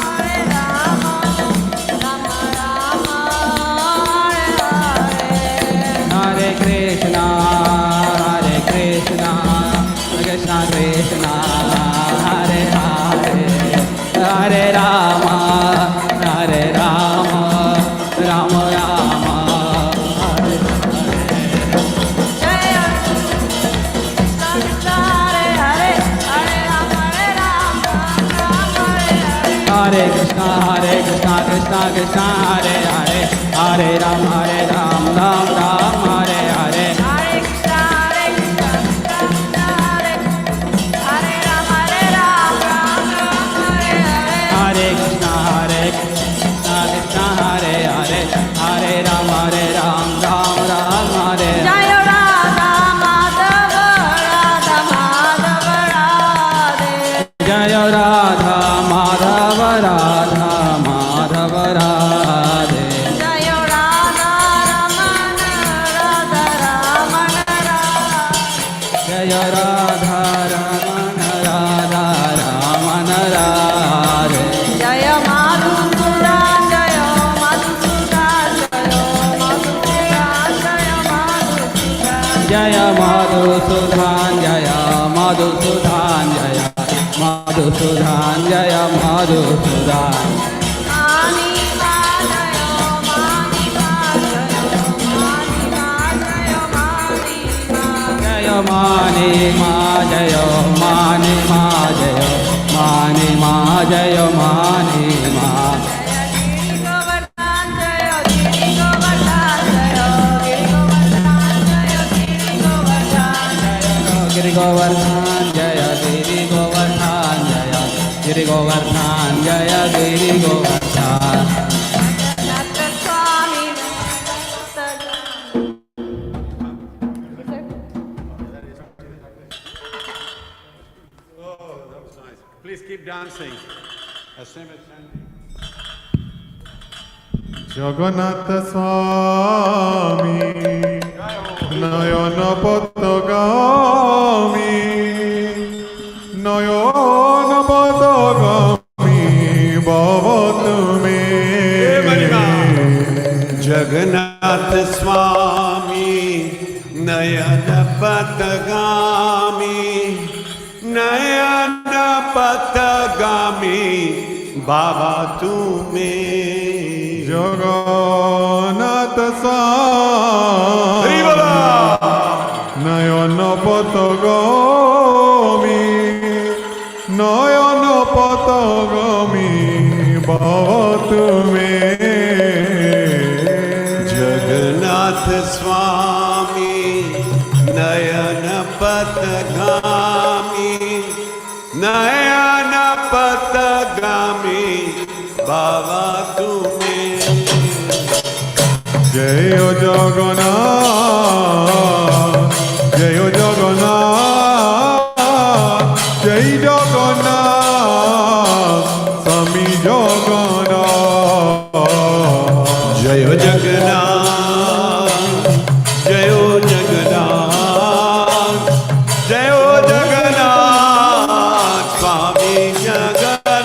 Rama, Rama Rama, Hare Hare. Hare Krishna, Krishna Krishna, Hare Hare, Hare Rama, Rama Rama, Hare Jaya Krishna Krishna, Hare Hare, Hare Rama, Hare Hare. Hare Krishna, Krishna Krishna, Hare Hare, Hare Ram, Ram Ram, Hare Hare. Hare Krishna, Krishna Krishna, Hare Rama, Ram Hare Hare. Hare Krishna, Krishna Hare Hare, Hare Ram, Ram Hare Hare. Jaya Radha Madhava, Radha Madhava Radhe. Jaya Radha Madhava, Radha Madhava Radhe. Jaya Radha Ramana, Radha Ramana Radhe. Jaya Radha Ramana, Radha Ramana Radhe. Jaya Madhusudan, Jaya Madhusudan, Jaya Madhusudan, Jaya Madhusudan. Jaya Madhusudan, Jaya Madhusudan, Jaya Madhusudan. Mani Ma, Jaya Mani Ma, Jaya Mani Ma, Jaya Mani Ma. Jaya Mani Ma, Jaya Mani Ma, Jaya Mani Ma, Jaya Mani Ma. Giri Govardhan, Jaya Giri Govardhan, Giri Govardhan, Jaya Giri Govardhan. Nata Swami, Oh, that was nice. Please keep dancing. Jagannath স্বামী নয়ন পতগামী নয়ন পতগামী ভব তুমি Jagannath Swami, Nayana Patagami, Nayana Patagami, Baba Tume. Jagannath স্বামী নয়ন পতগামী নয়ন পতগামী ভব তুমি Jagannath Swami, Nayana Patagami, Nayana Patagami, Baba Tume. জয় জগন্নাথ জয় জগন্নাথ জয় জগন্নাথ স্বামী Jagannath Jai Jagannath, Jai Jagannath, Jai Jagannath, Swami Jagannath.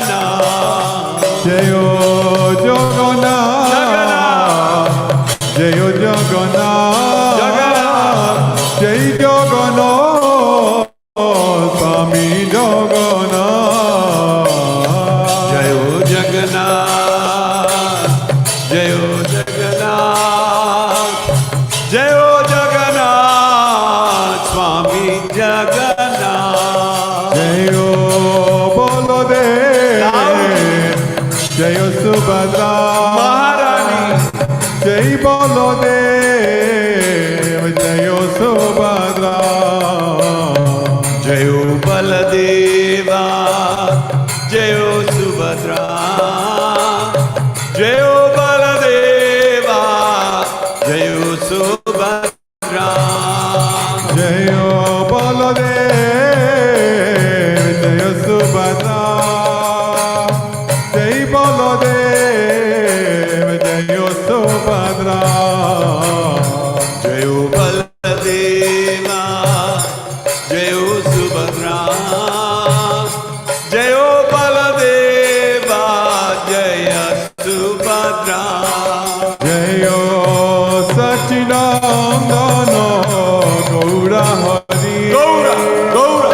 जय सुभद्रा महारानी जय बलदेव जय सुभद्रा जय बलदेवा जय सुभद्रा जय बलदेवा जय सुभद्रा जय बलदेव जय सुभद्रा जय बलदेव जय सुभद्रा जय बलदेवा जय सुभद्रा जय बलदेवा जय सुभद्रा जय सच्चिदानंद गौर हरि गौर गौर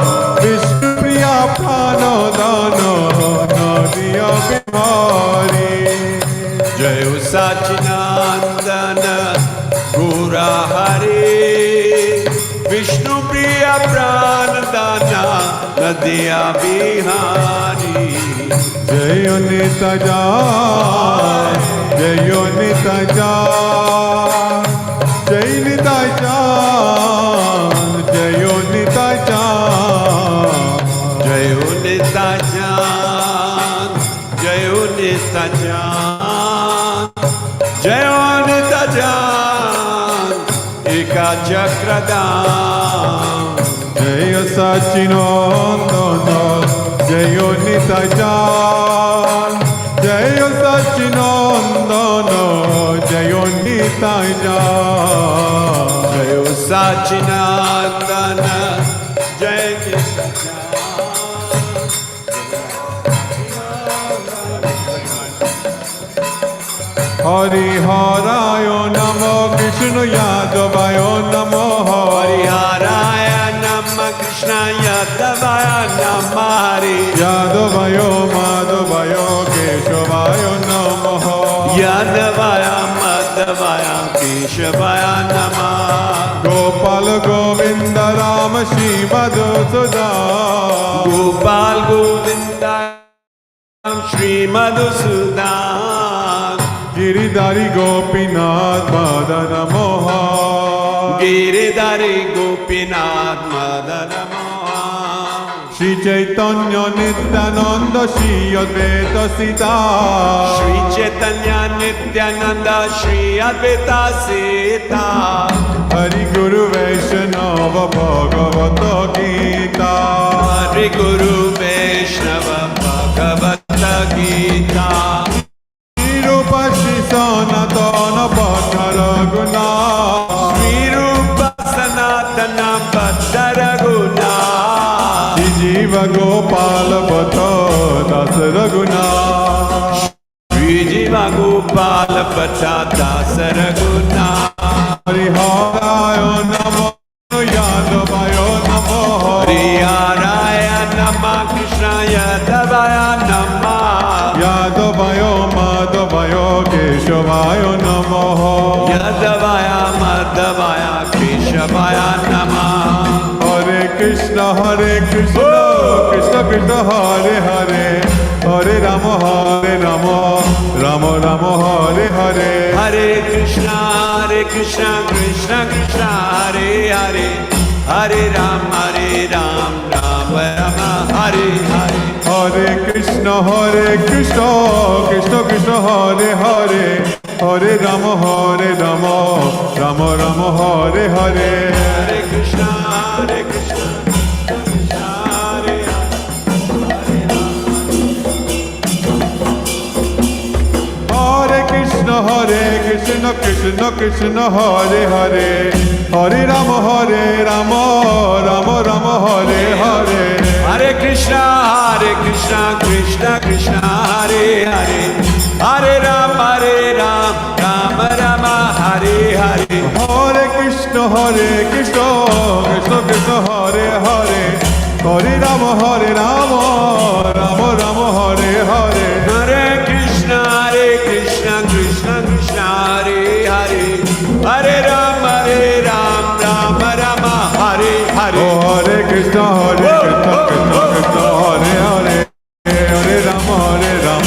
विष्णु प्रिया प्राणदान नदिय बिहारी जय सच्चिदानंद गौर हरि विष्णु प्रिय प्राणदान नदिया बिहारी जय निताय जय निताय जय निताय जय निताय जय निताजान जय निताजान जय निताजान एका चक्रदान जय सच्चिदानंद जय निताय जय सच्चिदानंद जय निताय जय सच्चिदानंद जय निताजान हरिहराय नमो कृष्ण यादवाय नमो हरिहराय नमः कृष्ण यादवाय नमः हरि यादवाय माधवाय केशवाय नमः यादवाय माधवाय केशवाय नमः गोपाल गोविंद राम श्री मधुसूदन गोपाल गोविंद श्री मधुसूदन गिरिधारी गोपीनाथ मदन मोहन गिरिधारी गोपीनाथ मदन मोहन श्री चैतन्य नित्यानंद श्री अद्वैत सीता श्री चैतन्य नित्यानंद श्री अद्वैत सीता हरि गुरु वैष्णव भगवत गीता हरि गुरु वैष्णव भगवत गीता रूप श्री सनातन भट्टर गुना श्री रूप सनातन भट्टर गुना श्री जीव गोपाल भट्ट दास रघुना श्री जीव गोपाल भट्ट दास रघुना हरिहराय नमो यादवाय नमो हरिहराय नमः कृष्ण यादवाय नमः यादवाय माधवाय केशवाय नमः यादवाय माधवाय केशवाय नमः हरे कृष्ण कृष्ण कृष्ण कृष्ण हरे हरे हरे राम राम राम राम हरे हरे हरे कृष्ण कृष्ण कृष्ण हरे हरे हरे राम राम राम हरे हरे हरे कृष्ण कृष्ण कृष्ण हरे हरे हरे राम राम राम राम हरे हरे हरे कृष्ण हरे कृष्ण हरे Krishna Krishna Krishna Hare Hare Hare Ram Ram Ram Hare Hare Hare Krishna Krishna Krishna Hare Hare Hare Ram Ram Ram Hare Hare Hare Krishna Krishna Krishna Hare Hare Hare Ram Ram Ram Hare Hare Hare Krishna Krishna Krishna Hare Hare Hare Ram Ram Ram Hare Hare Hare Krishna Krishna Krishna Hare Hare Hare Ram Ram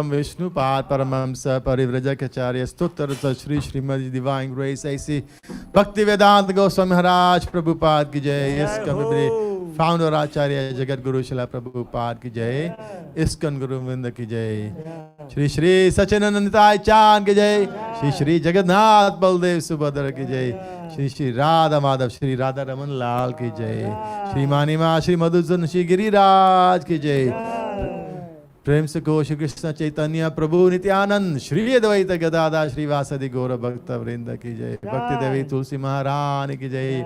Satyam Vishnu Pad Paramamsa Parivrajacharya Stuttarasa Shri Srimad Divine Grace A.C. Bhakti Vedanta Goswami Maharaj Prabhupada ki jai. Iskcon Coventry Founder Acharya Jagat Guru Srila Prabhupada ki jai. Iskcon Guru Vrinda ki jai. Shri Shri Sachinandantai Chan ki jai. Shri Shri Jagannath Baldev Subhadra ki jai. Shri Shri Radha Madhav Shri Radha Raman Lal ki jai. Shri Manima Shri Madhusudan Shri Giriraj ki jai. प्रेम से को श्री कृष्ण चैतन्य प्रभु नित्यानंद श्री अद्वैत गदाधर श्रीवासदि गौर भक्त वृंद की जय। भक्ति देवी तुलसी महारानी की जय।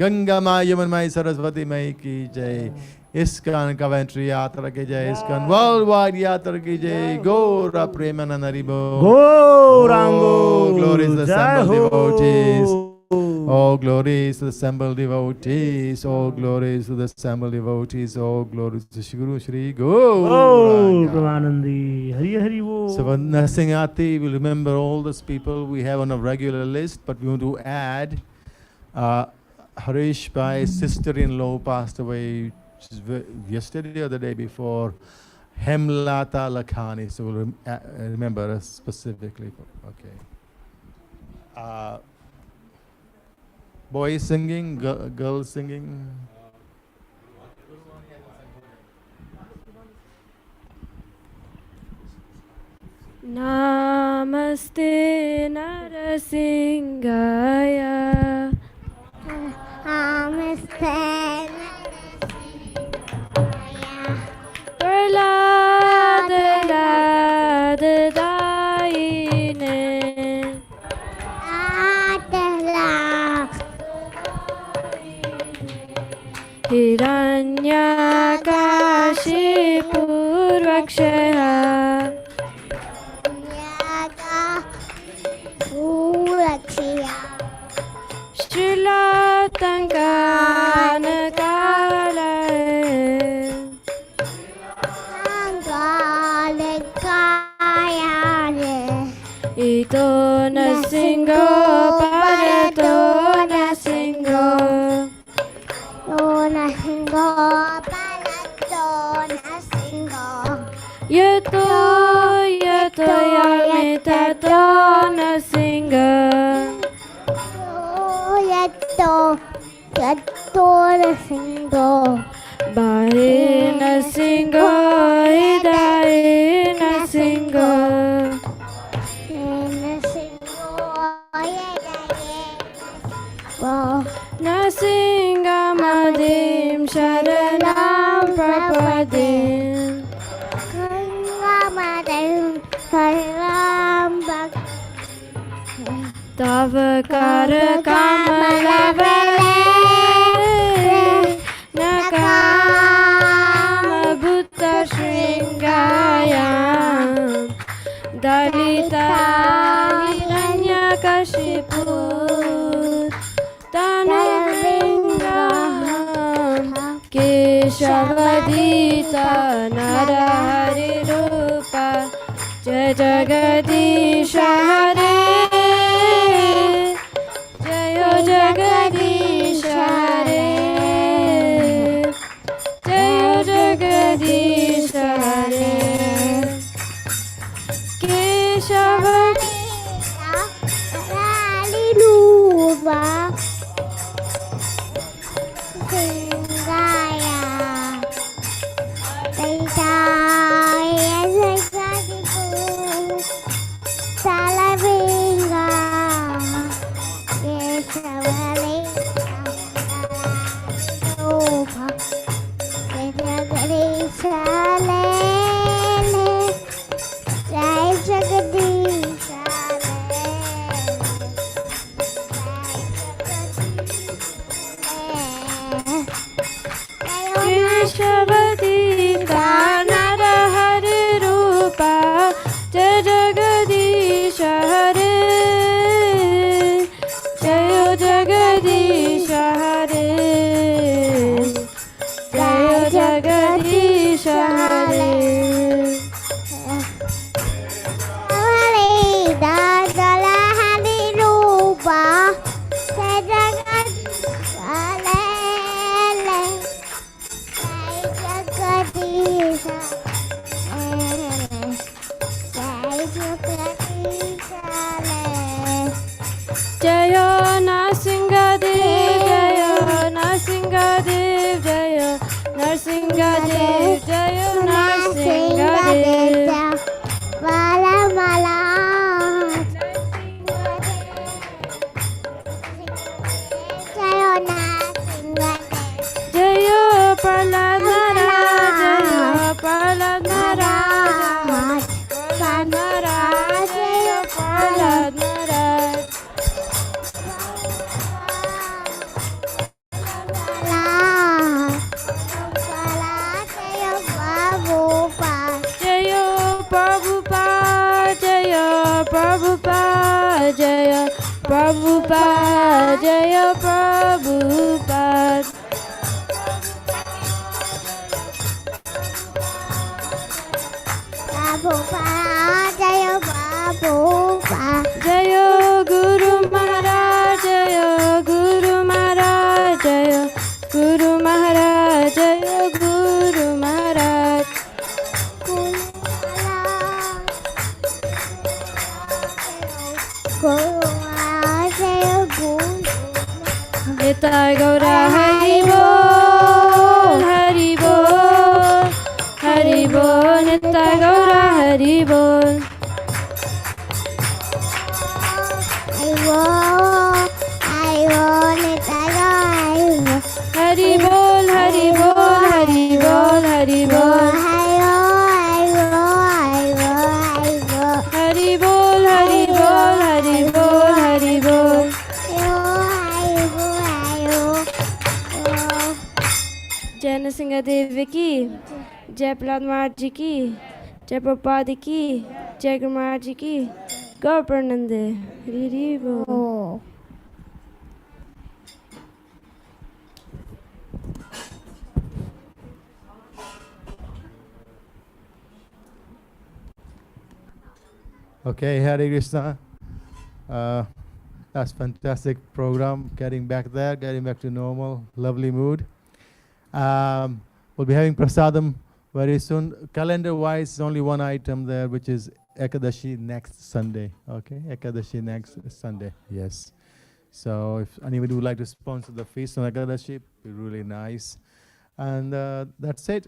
गंगा माई यमुना माई सरस्वती माई की जय। इस्कॉन कवेंट्री यात्रा की जय। इस्कॉन वर्ल्ड वाइड यात्रा की जय। गौर प्रेमानंद हरि बोल। Glories to the assembled devotees. All glories to the assembled devotees. All glories to the assembled devotees. All glories to Shri Guru Shri Gauranga. Pramanandi. Hari Hari Bo. So for Narsingati, we'll remember all those people we have on a regular list, but we want to add Harish Bhai's sister-in-law passed away yesterday or the day before. Hemlata Lakhani. So we'll remember her specifically. Okay. Boys singing, girls singing. Namaste Narasingaya. Namaste. Hiranyakashipurvakshaya Shrilatankanakalaye Ito nasingo parato nasingo Yato yato yamitato nasingo Bahe nasingo hidaye nasingo Nasingamadim sharanam prapadim Tavakara kamalavale Nakama bhutta shringayam Dalita hiranyakashipu Tanavingam Keshavadita Narahari Rupa Jai Jagadisha Hare Jayo Jagadisha Hare Jayo Jagadisha Hare Keshavadita Prabhupada Jaya Prabhupada. Prabhupada Jaya Prabhupada. Jaya Guru Maharaj, Jaya Guru Maharaj, Jaya Guru Maharaj, Jaya Guru Maharaj. Guru Maharaj Jaya Guru. Nitai Gaura Hari Bol, Hari Bol, Hari Bol, Nitai Gaura Hari Bol. Hari Bol, Hari Bol, Hari Bol, Hari Bol. Hari Bol, Hari Bol, Hari Bol, Hari Bol. जय नरसिंह देव की, जय प्रहलाद महाराज जी की, जय प्रभुपाद की, जय गुरु महाराज जी की, गौ प्रनंद हरि हरि बोल. Okay, Hare Krishna. That's fantastic program. Getting back there, getting back to normal, lovely mood. We'll be having prasadam very soon. Calendar-wise, only one item there, which is Ekadashi next Sunday. Okay, Ekadashi next Sunday. Yes. So if anybody would like to sponsor the feast on Ekadashi, it'd be really nice. And that's it.